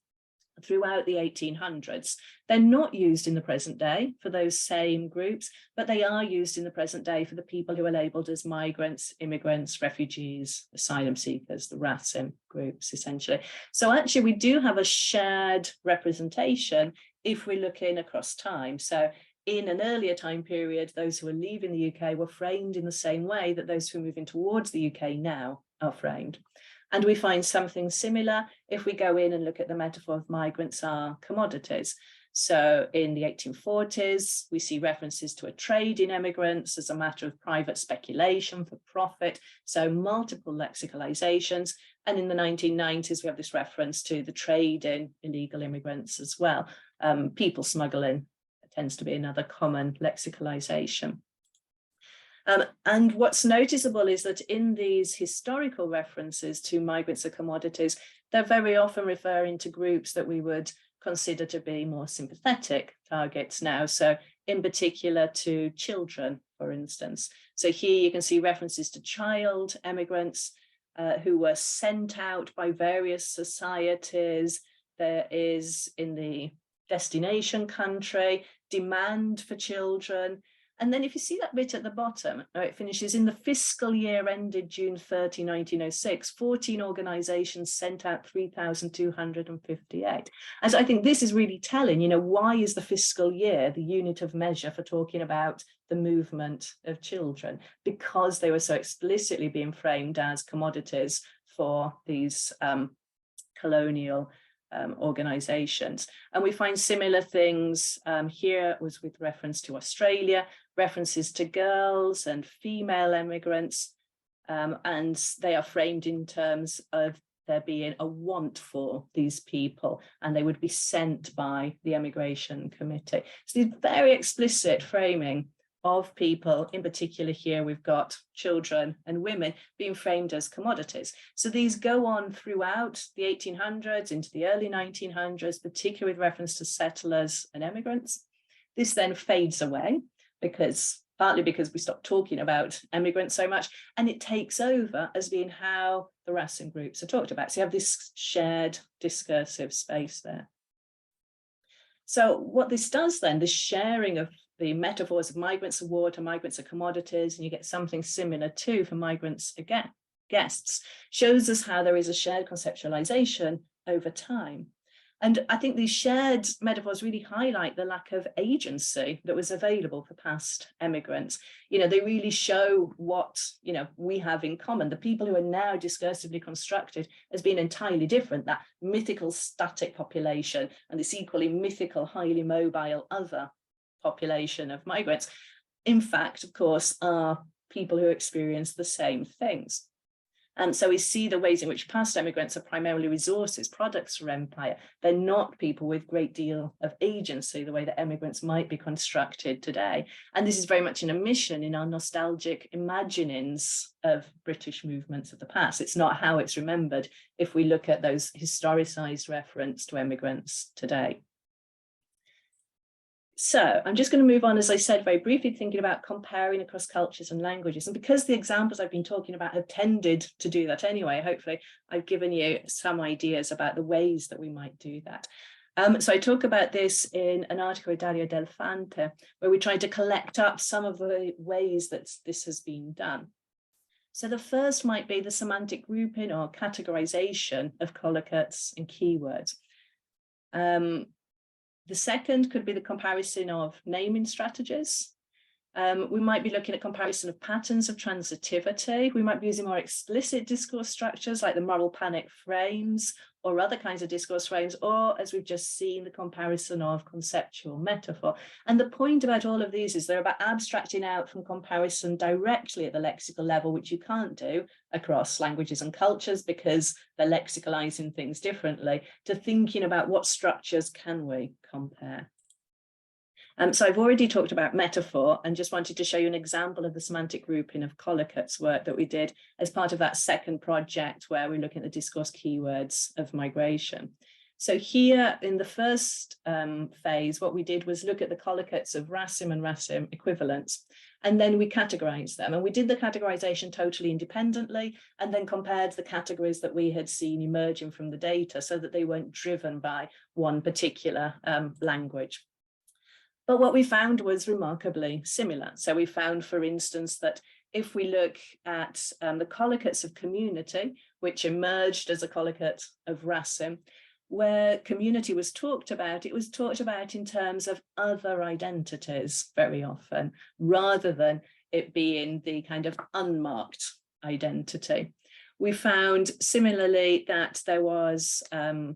throughout the 1800s. They're not used in the present day for those same groups, but they are used in the present day for the people who are labelled as migrants, immigrants, refugees, asylum seekers, the RASIM groups, essentially. So actually, we do have a shared representation if we're looking across time. So in an earlier time period, those who were leaving the UK were framed in the same way that those who are moving towards the UK now are framed. And we find something similar if we go in and look at the metaphor of migrants are commodities. So in the 1840s, we see references to a trade in emigrants as a matter of private speculation for profit. So multiple lexicalizations. And in the 1990s, we have this reference to the trade in illegal immigrants as well. People smuggling tends to be another common lexicalization. And what's noticeable is that in these historical references to migrants or commodities, they're very often referring to groups that we would consider to be more sympathetic targets now. So in particular to children, for instance. So here you can see references to child emigrants who were sent out by various societies. There is in the destination country, demand for children. And then if you see that bit at the bottom, it finishes in the fiscal year ended June 30, 1906, 14 organizations sent out 3,258. And so I think this is really telling, why is the fiscal year the unit of measure for talking about the movement of children? Because they were so explicitly being framed as commodities for these colonial organizations. And we find similar things here was with reference to Australia, references to girls and female immigrants, and they are framed in terms of there being a want for these people, and they would be sent by the Immigration Committee. So these very explicit framing of people, in particular here we've got children and women being framed as commodities. So these go on throughout the 1800s into the early 1900s, particularly with reference to settlers and immigrants. This then fades away partly because we stop talking about immigrants so much, and it takes over as being how the RASIM groups are talked about. So you have this shared discursive space there. So what this does then, the sharing of the metaphors of migrants are war to migrants are commodities, and you get something similar too for migrants again, guests, shows us how there is a shared conceptualization over time. And I think these shared metaphors really highlight the lack of agency that was available for past emigrants. They really show what, we have in common. The people who are now discursively constructed as being entirely different, that mythical static population and this equally mythical, highly mobile other population of migrants, in fact, of course, are people who experience the same things. And so we see the ways in which past emigrants are primarily resources, products for empire. They're not people with a great deal of agency, the way that emigrants might be constructed today. And this is very much an omission in our nostalgic imaginings of British movements of the past. It's not how it's remembered if we look at those historicized reference to emigrants today. So I'm just going to move on, as I said, very briefly, thinking about comparing across cultures and languages. And because the examples I've been talking about have tended to do that anyway, hopefully I've given you some ideas about the ways that we might do that. So I talk about this in an article with Dario Del Fante, where we try to collect up some of the ways that this has been done. So the first might be the semantic grouping or categorization of collocates and keywords. The second could be the comparison of naming strategies. We might be looking at comparison of patterns of transitivity. We might be using more explicit discourse structures like the moral panic frames or other kinds of discourse frames, or as we've just seen, the comparison of conceptual metaphor. And the point about all of these is they're about abstracting out from comparison directly at the lexical level, which you can't do across languages and cultures because they're lexicalizing things differently, to thinking about what structures can we compare. So I've already talked about metaphor and just wanted to show you an example of the semantic grouping of Collicutt's work that we did as part of that second project where we're looking at the discourse keywords of migration. So here in the first phase, what we did was look at the Collicutts of Racim and Racim equivalents, and then we categorized them. And we did the categorization totally independently, and then compared the categories that we had seen emerging from the data so that they weren't driven by one particular language. But what we found was remarkably similar. So we found, for instance, that if we look at the Collicutts of community, which emerged as a Collicutt of Racim, where community was talked about, it was talked about in terms of other identities very often, rather than it being the kind of unmarked identity. We found similarly that there was a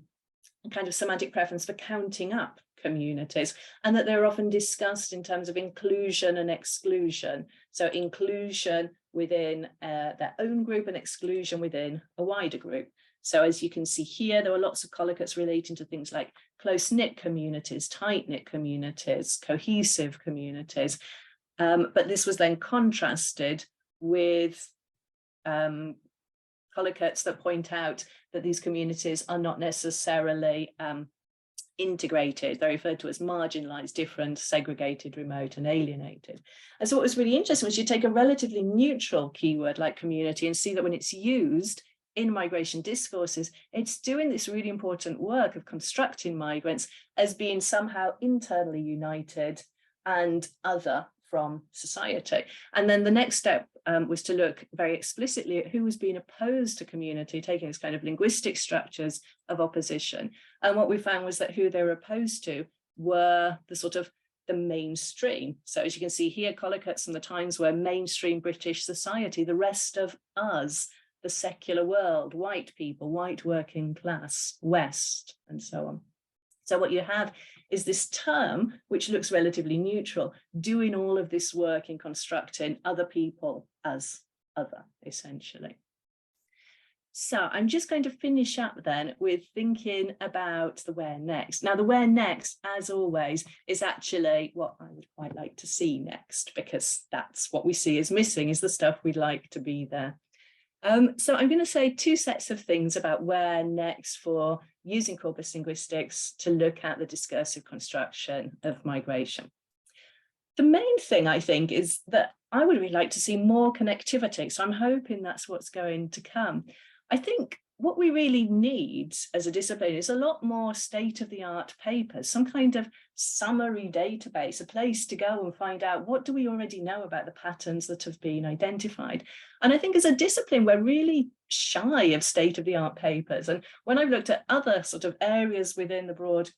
kind of semantic preference for counting up communities, and that they're often discussed in terms of inclusion and exclusion. So inclusion within their own group and exclusion within a wider group. So as you can see here, there were lots of Collicutts relating to things like close-knit communities, tight-knit communities, cohesive communities. But this was then contrasted with Collicutts that point out that these communities are not necessarily integrated. They're referred to as marginalized, different, segregated, remote, and alienated. And so what was really interesting was you take a relatively neutral keyword like community and see that when it's used in migration discourses, it's doing this really important work of constructing migrants as being somehow internally united and other from society. And then the next step was to look very explicitly at who was being opposed to community, taking this kind of linguistic structures of opposition. And what we found was that who they were opposed to were the sort of the mainstream. So as you can see here, Collicutts from the times were mainstream British society, the rest of us, the secular world, white people, white working class, West, and so on. So what you have is this term, which looks relatively neutral, doing all of this work in constructing other people as other, essentially. So I'm just going to finish up then with thinking about the where next. Now, the where next, as always, is actually what I would quite like to see next, because that's what we see is missing, is the stuff we'd like to be there. So I'm going to say two sets of things about where next for using corpus linguistics to look at the discursive construction of migration. The main thing, I think, is that I would really like to see more connectivity. So I'm hoping that's what's going to come. I think what we really need as a discipline is a lot more state-of-the-art papers, some kind of summary database, a place to go and find out what do we already know about the patterns that have been identified. And I think as a discipline, we're really shy of state-of-the-art papers. And when I've looked at other sort of areas within the broad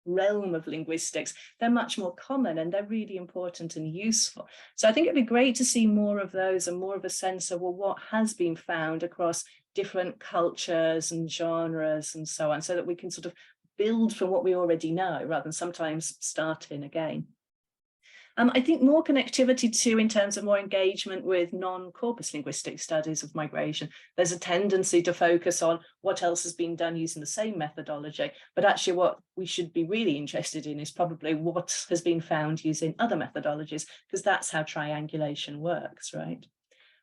realm of linguistics, they're much more common and they're really important and useful. So I think it'd be great to see more of those and more of a sense of, well, what has been found across different cultures and genres and so on, so that we can sort of build from what we already know rather than sometimes starting again. I think more connectivity too in terms of more engagement with non-corpus linguistic studies of migration. There's a tendency to focus on what else has been done using the same methodology, but actually what we should be really interested in is probably what has been found using other methodologies, because that's how triangulation works, right?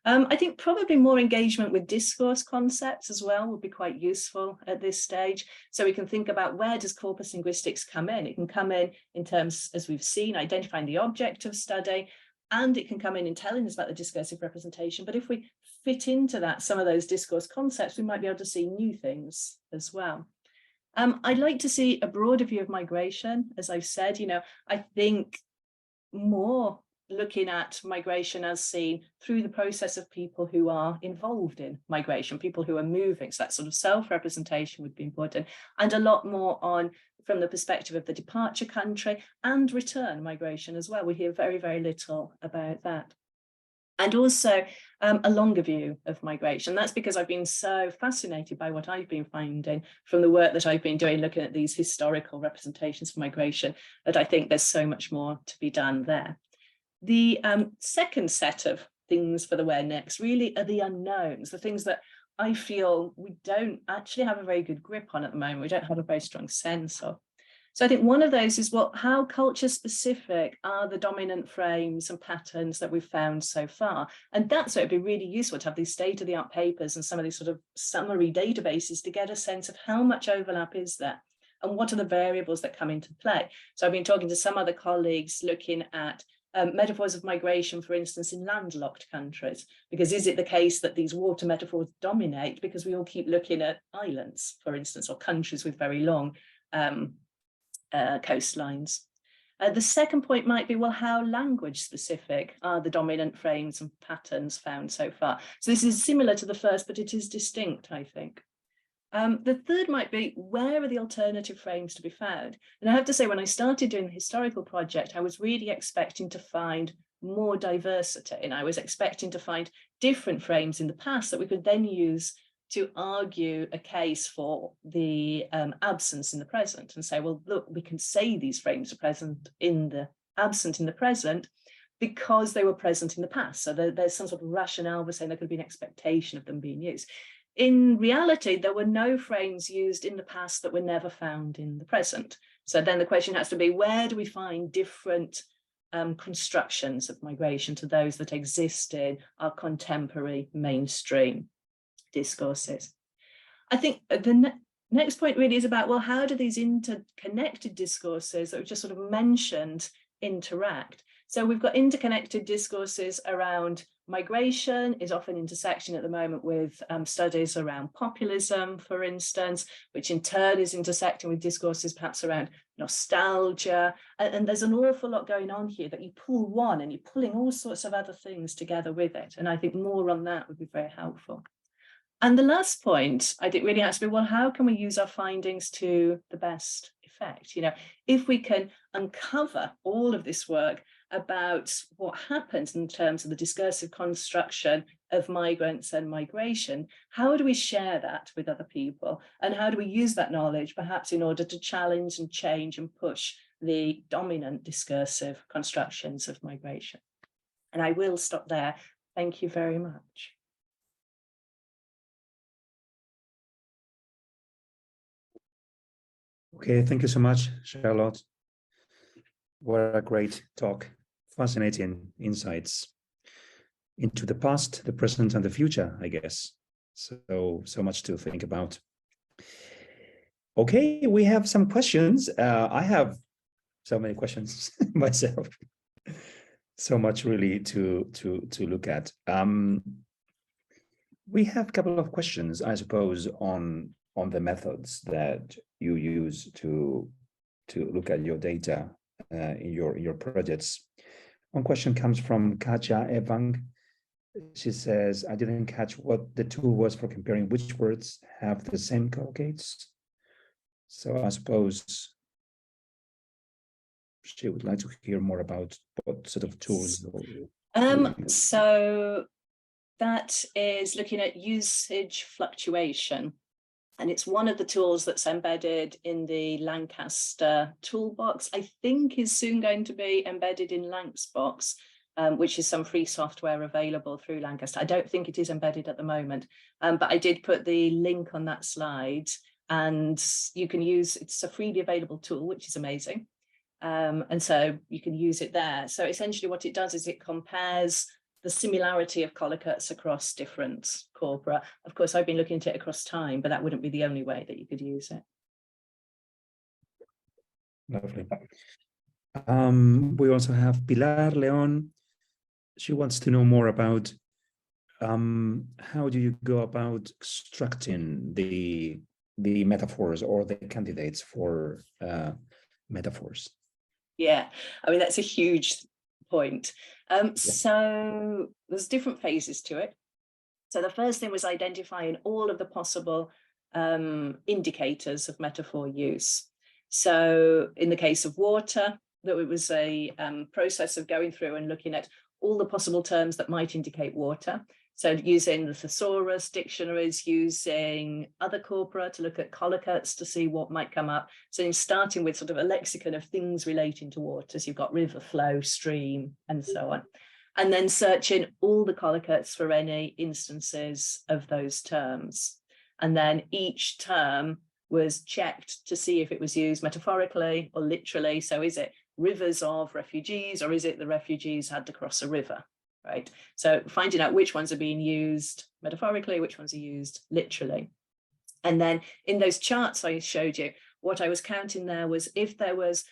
I think probably more engagement with discourse concepts as well would be quite useful at this stage. So we can think about, where does corpus linguistics come in? It can come in terms, as we've seen, identifying the object of study, and it can come in telling us about the discursive representation. But if we fit into that, some of those discourse concepts, we might be able to see new things as well. I'd like to see a broader view of migration. As I've said, I think more looking at migration as seen through the process of people who are involved in migration, people who are moving. So that sort of self-representation would be important, and a lot more on from the perspective of the departure country and return migration as well. We hear very, very little about that. And also a longer view of migration. That's because I've been so fascinated by what I've been finding from the work that I've been doing, looking at these historical representations of migration, that I think there's so much more to be done there. The second set of things for the where next really are the unknowns, the things that I feel we don't actually have a very good grip on at the moment, we don't have a very strong sense of. So I think one of those is how culture specific are the dominant frames and patterns that we've found so far? And that's why it'd be really useful to have these state-of-the-art papers and some of these sort of summary databases to get a sense of how much overlap is there and what are the variables that come into play. So I've been talking to some other colleagues looking at metaphors of migration, for instance, in landlocked countries, because is it the case that these water metaphors dominate because we all keep looking at islands, for instance, or countries with very long coastlines? The second point might be, well, how language specific are the dominant frames and patterns found so far? So this is similar to the first, but it is distinct, I think. The third might be, where are the alternative frames to be found? And I have to say, when I started doing the historical project, I was really expecting to find more diversity, and I was expecting to find different frames in the past that we could then use to argue a case for the absence in the present and say, well, look, we can say these frames are absent in the present because they were present in the past. So there's some sort of rationale for saying there could be an expectation of them being used. In reality, there were no frames used in the past that were never found in the present. So then the question has to be, where do we find different constructions of migration to those that exist in our contemporary mainstream discourses? I think the next point really is about, well, how do these interconnected discourses that we just sort of mentioned interact? So we've got interconnected discourses around migration is often intersecting at the moment with studies around populism, for instance, which in turn is intersecting with discourses perhaps around nostalgia. And there's an awful lot going on here that you pull one and you're pulling all sorts of other things together with it. And I think more on that would be very helpful. And the last point, I think, really has to be, well, how can we use our findings to the best effect? You know, if we can uncover all of this work about what happens in terms of the discursive construction of migrants and migration, how do we share that with other people? And how do we use that knowledge, perhaps in order to challenge and change and push the dominant discursive constructions of migration? And I will stop there. Thank you very much. Okay, thank you so much, Charlotte. What a great talk. Fascinating insights into the past, the present, and the future, I guess. So much to think about. Okay, we have some questions. I have so many questions myself. So much really to look at. We have a couple of questions, I suppose, on the methods that you use to look at your data in your projects. One question comes from Katja Evang. She says, I didn't catch what the tool was for comparing which words have the same collocates. So I suppose she would like to hear more about what sort of tools. So that is looking at usage fluctuation. And it's one of the tools that's embedded in the Lancaster toolbox. I think is soon going to be embedded in Lancsbox, which is some free software available through Lancaster. I don't think it is embedded at the moment, but I did put the link on that slide, and you can use, it's a freely available tool, which is amazing. And so you can use it there. So essentially what it does is it compares the similarity of collocates across different corpora. Of course, I've been looking at it across time, but that wouldn't be the only way that you could use it. Lovely. We also have Pilar Leon. She wants to know more about how do you go about constructing the metaphors or the candidates for metaphors? Yeah, I mean, that's a huge point. So there's different phases to it. So the first thing was identifying all of the possible indicators of metaphor use. So in the case of water, that it was a process of going through and looking at all the possible terms that might indicate water. So using the thesaurus dictionaries, using other corpora to look at collocates to see what might come up. So in starting with sort of a lexicon of things relating to waters, you've got river, flow, stream, and so on. And then searching all the collocates for any instances of those terms. And then each term was checked to see if it was used metaphorically or literally. So is it rivers of refugees, or is it the refugees had to cross a river, right? So finding out which ones are being used metaphorically, which ones are used literally. And then in those charts I showed you, what I was counting there was if there was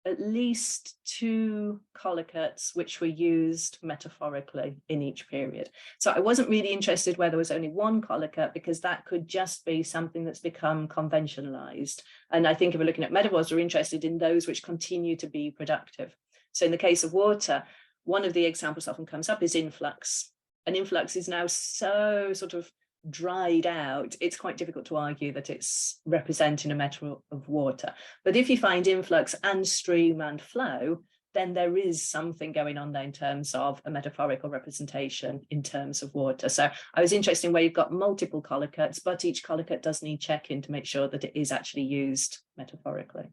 at least 2 collocates which were used metaphorically in each period. So I wasn't really interested where there was only 1 collocate, because that could just be something that's become conventionalized. And I think if we're looking at metaphors, we're interested in those which continue to be productive. So in the case of water, one of the examples often comes up is influx. And influx is now so sort of dried out, it's quite difficult to argue that it's representing a metaphor of water. But if you find influx and stream and flow, then there is something going on there in terms of a metaphorical representation in terms of water. So I was interested in where you've got multiple collocates, but each collocate does need checking to make sure that it is actually used metaphorically.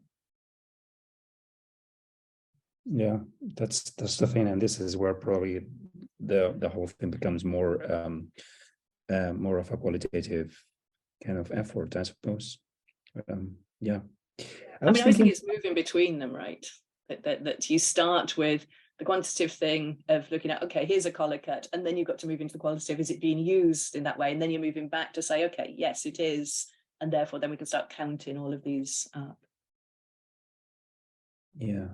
Yeah, that's the thing, and this is where probably the whole thing becomes more of a qualitative kind of effort, I suppose. Yeah. I mean, I think it's moving between them, right? That you start with the quantitative thing of looking at, okay, here's a collocate, and then you've got to move into the qualitative. Is it being used in that way? And then you're moving back to say, okay, yes, it is. And therefore, then we can start counting all of these up. Yeah.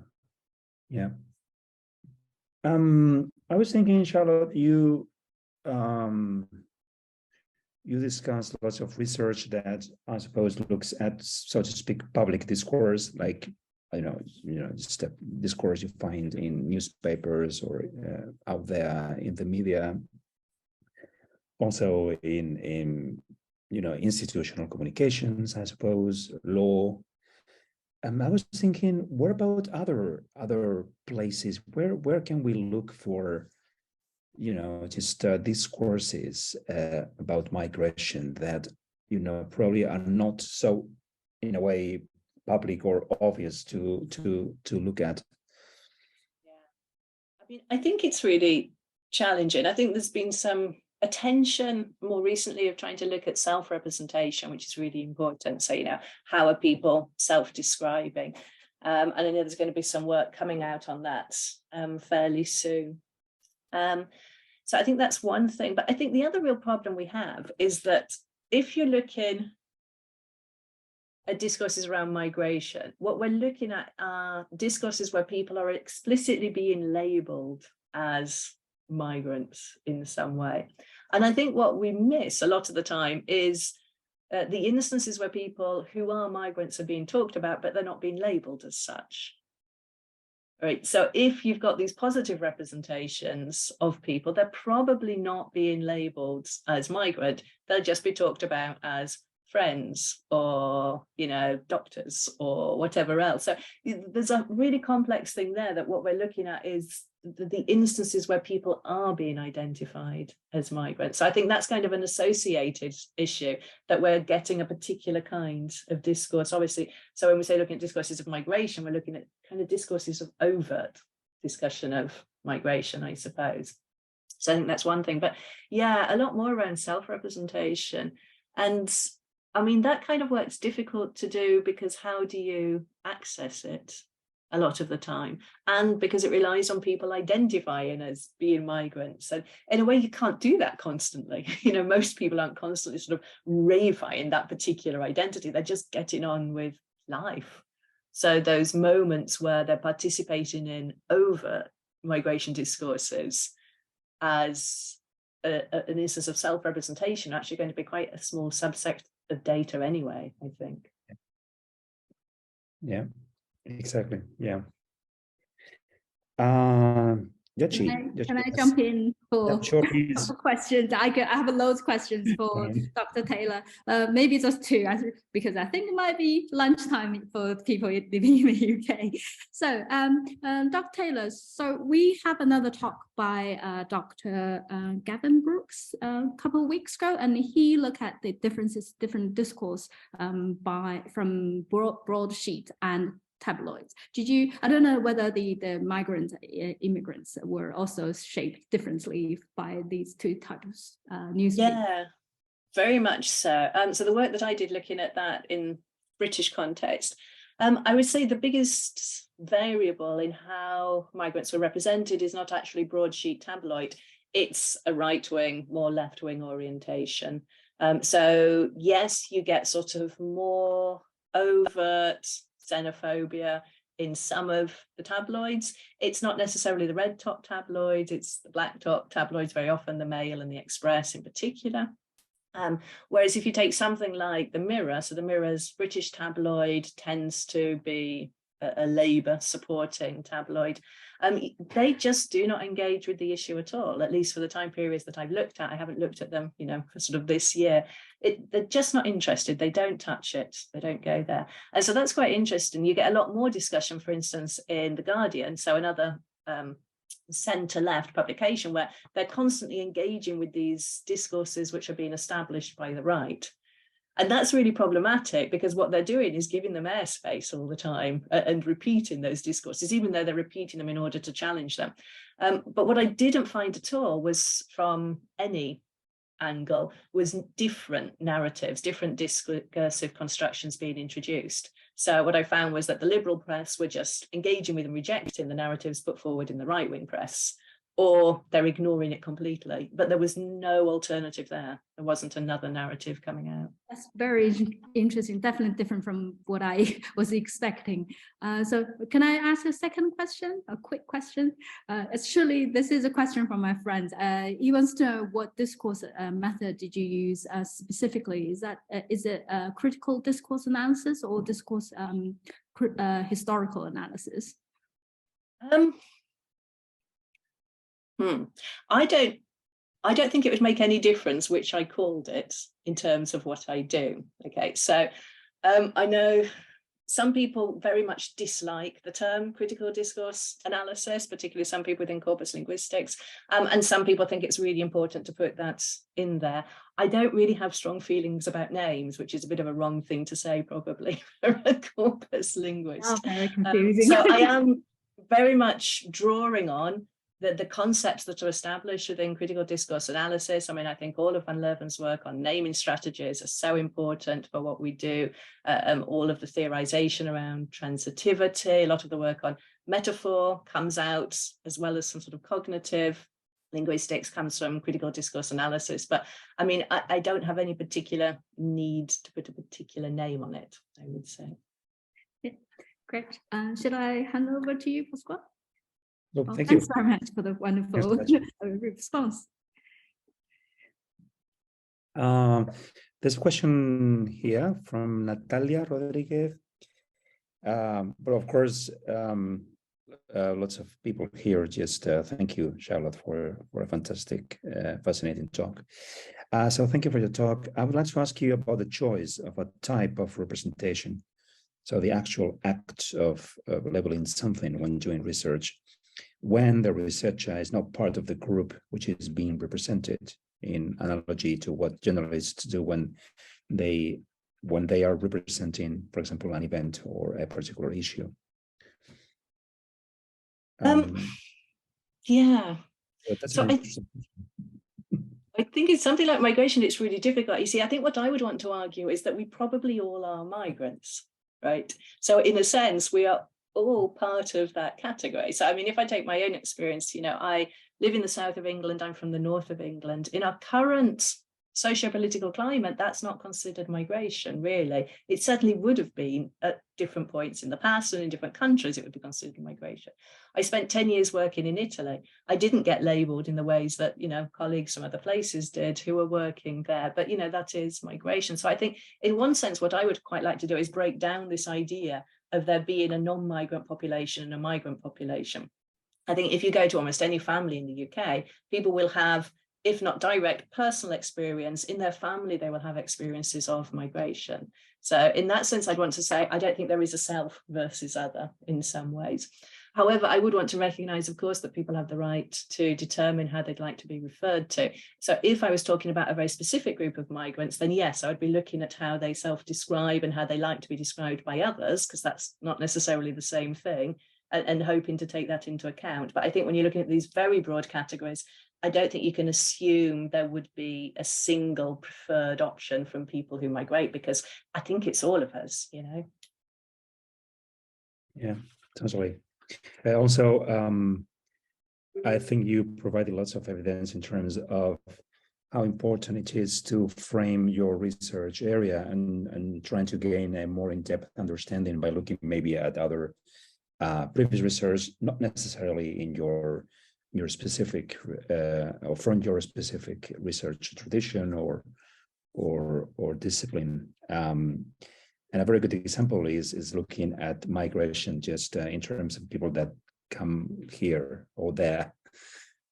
Yeah. I was thinking, Charlotte, you discussed lots of research that I suppose looks at, so to speak, public discourse, like just the discourse you find in newspapers or out there in the media, also in institutional communications, I suppose, law. I was thinking, what about other places? Where can we look for just discourses about migration that probably are not so, in a way, public or obvious to look at? Yeah, I mean, I think it's really challenging. I think there's been some attention more recently of trying to look at self-representation, which is really important. So how are people self-describing? And I know there's going to be some work coming out on that fairly soon. So I think that's one thing. But I think the other real problem we have is that if you're looking at discourses around migration, what we're looking at are discourses where people are explicitly being labeled as migrants in some way. And I think what we miss a lot of the time is the instances where people who are migrants are being talked about, but they're not being labeled as such. Right. So if you've got these positive representations of people, they're probably not being labeled as migrant. They'll just be talked about as friends or, doctors or whatever else. So there's a really complex thing there, that what we're looking at is the instances where people are being identified as migrants. So I think that's kind of an associated issue, that we're getting a particular kind of discourse, obviously. So when we say looking at discourses of migration, we're looking at kind of discourses of overt discussion of migration, I suppose. So I think that's one thing. But yeah, a lot more around self-representation. And I mean, that kind of work's difficult to do, because how do you access it a lot of the time? And because it relies on people identifying as being migrants. And in a way, you can't do that constantly. Most people aren't constantly sort of reifying that particular identity. They're just getting on with life. So those moments where they're participating in overt migration discourses as an instance of self-representation are actually going to be quite a small subset of data anyway, I think. Yeah, exactly. Yeah. Can I jump in for sure, questions? I have loads of questions for Dr. Taylor. Maybe just 2, because I think it might be lunchtime for people living in the UK. So, Dr. Taylor, so we have another talk by Dr. Gavin Brooks a couple of weeks ago, and he looked at the different discourse from broadsheet and tabloids. I don't know whether the migrant immigrants were also shaped differently by these 2 types of newspapers. Yeah, very much so. So the work that I did looking at that in British context, I would say the biggest variable in how migrants were represented is not actually broadsheet tabloid. It's a right-wing, more left-wing orientation. So yes, you get sort of more overt xenophobia in some of the tabloids. It's not necessarily the red top tabloids, it's the black top tabloids, very often the Mail and the Express in particular. Whereas if you take something like the Mirror, so the Mirror's British tabloid tends to be a Labour supporting tabloid, they just do not engage with the issue at all, at least for the time periods that I've looked at. I haven't looked at them, you know, for sort of this year. They're just not interested. They don't touch it. They don't go there. And so that's quite interesting. You get a lot more discussion, for instance, in The Guardian, so another centre-left publication, where they're constantly engaging with these discourses which are being established by the right. And that's really problematic, because what they're doing is giving them airspace all the time and repeating those discourses, even though they're repeating them in order to challenge them. But what I didn't find at all was, from any angle, was different narratives, different discursive constructions being introduced. So what I found was that the liberal press were just engaging with and rejecting the narratives put forward in the right-wing press, or they're ignoring it completely, but there was no alternative there. There wasn't another narrative coming out. That's very interesting, definitely different from what I was expecting. So can I ask a second question, a quick question? Actually, this is a question from my friend. He wants to know, what discourse method did you use specifically? Is it critical discourse analysis or discourse historical analysis? I don't think it would make any difference which I called it in terms of what I do. Okay, so I know some people very much dislike the term critical discourse analysis, particularly some people within corpus linguistics, and some people think it's really important to put that in there. I don't really have strong feelings about names, which is a bit of a wrong thing to say probably for a corpus linguist. Oh, very confusing. So I am very much drawing on the concepts that are established within critical discourse analysis. I mean, I think all of Van Leeuwen's work on naming strategies are so important for what we do. All of the theorization around transitivity, a lot of the work on metaphor comes out, as well as some sort of cognitive linguistics comes from critical discourse analysis. But I mean, I don't have any particular need to put a particular name on it, I would say. Yeah, great. Should I hand over to you, Pasquale? Well, Well, thanks very much for the wonderful response. There's a question here from Natalia Rodriguez. But of course, lots of people here just thank you, Charlotte, for a fantastic, fascinating talk. So thank you for your talk. I would like to ask you about the choice of a type of representation. So the actual act of labeling something when doing research, when the researcher is not part of the group which is being represented, in analogy to what journalists do when they are representing, for example, an event or a particular issue. Yeah. So I think it's something like migration, it's really difficult. You see, I think what I would want to argue is that we probably all are migrants, right? So in a sense, we are all part of that category. So, I mean, if I take my own experience, you know, I live in the south of England, I'm from the north of England. In our current socio-political climate, that's not considered migration, really. It certainly would have been at different points in the past, and in different countries, it would be considered migration. I spent 10 years working in Italy. I didn't get labelled in the ways that, you know, colleagues from other places did who were working there, but, you know, that is migration. So I think in one sense, what I would quite like to do is break down this idea of there being a non-migrant population and a migrant population. I think if you go to almost any family in the UK, people will have, if not direct personal experience, in their family, they will have experiences of migration. So in that sense, I'd want to say, I don't think there is a self versus other in some ways. However, I would want to recognise, of course, that people have the right to determine how they'd like to be referred to. So if I was talking about a very specific group of migrants, then yes, I would be looking at how they self-describe and how they like to be described by others, because that's not necessarily the same thing, and hoping to take that into account. But I think when you're looking at these very broad categories, I don't think you can assume there would be a single preferred option from people who migrate, because I think it's all of us, you know. Yeah, totally. Also, I think you provided lots of evidence in terms of how important it is to frame your research area and trying to gain a more in-depth understanding by looking maybe at other previous research, not necessarily in your specific or from your specific research tradition or discipline. And a very good example is looking at migration, just in terms of people that come here or there,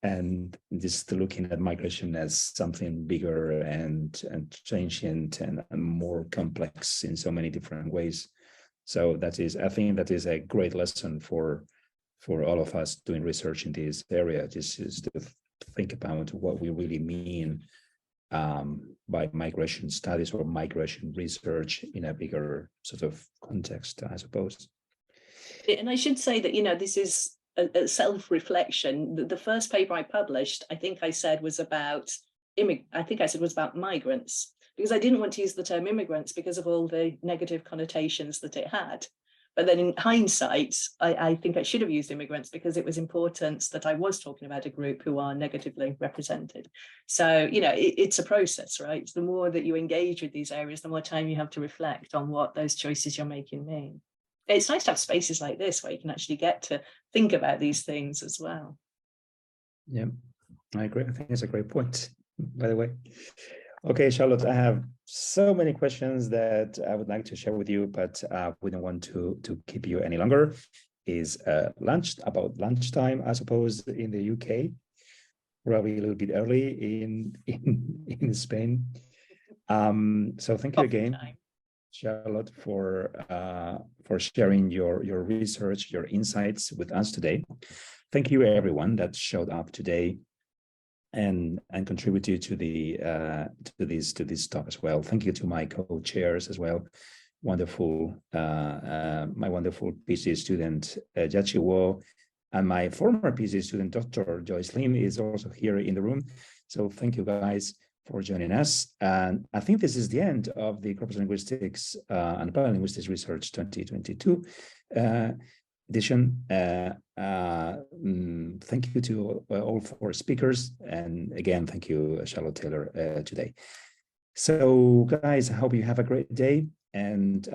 and just looking at migration as something bigger and transient and more complex in so many different ways. So I think that is a great lesson for all of us doing research in this area, just to think about what we really mean by migration studies or migration research in a bigger sort of context, I suppose. And I should say that, you know, this is a self-reflection. The first paper I published, I think I said was about migrants, because I didn't want to use the term immigrants because of all the negative connotations that it had. But then in hindsight, I think I should have used immigrants because it was important that I was talking about a group who are negatively represented. So, you know, it's a process, right? The more that you engage with these areas, the more time you have to reflect on what those choices you're making mean. It's nice to have spaces like this where you can actually get to think about these things as well. Yeah, I agree. I think it's a great point, by the way. Okay, Charlotte, I have so many questions that I would like to share with you, but we don't want to keep you any longer. Is about lunchtime, I suppose, in the UK, probably a little bit early in Spain. So thank you again, Charlotte, for sharing your research, your insights with us today. Thank you, everyone that showed up today and contributed to this talk as well. Thank you to my co-chairs as well. Wonderful, my wonderful PhD student Jiaqi Wo, and my former PhD student Dr. Joyce Lim is also here in the room. So thank you guys for joining us. And I think this is the end of the Corpus Linguistics and Applied Linguistics Research 2022 edition. Thank you to all four speakers, and again, thank you, Charlotte Taylor, today. So, guys, I hope you have a great day, and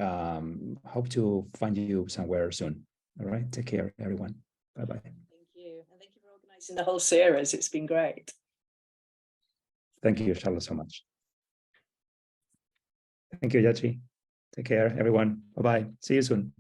hope to find you somewhere soon. All right, take care, everyone. Bye-bye. Thank you, and thank you for organising the whole series. It's been great. Thank you, Charlotte, so much. Thank you, Jiaqi. Take care, everyone. Bye-bye. See you soon.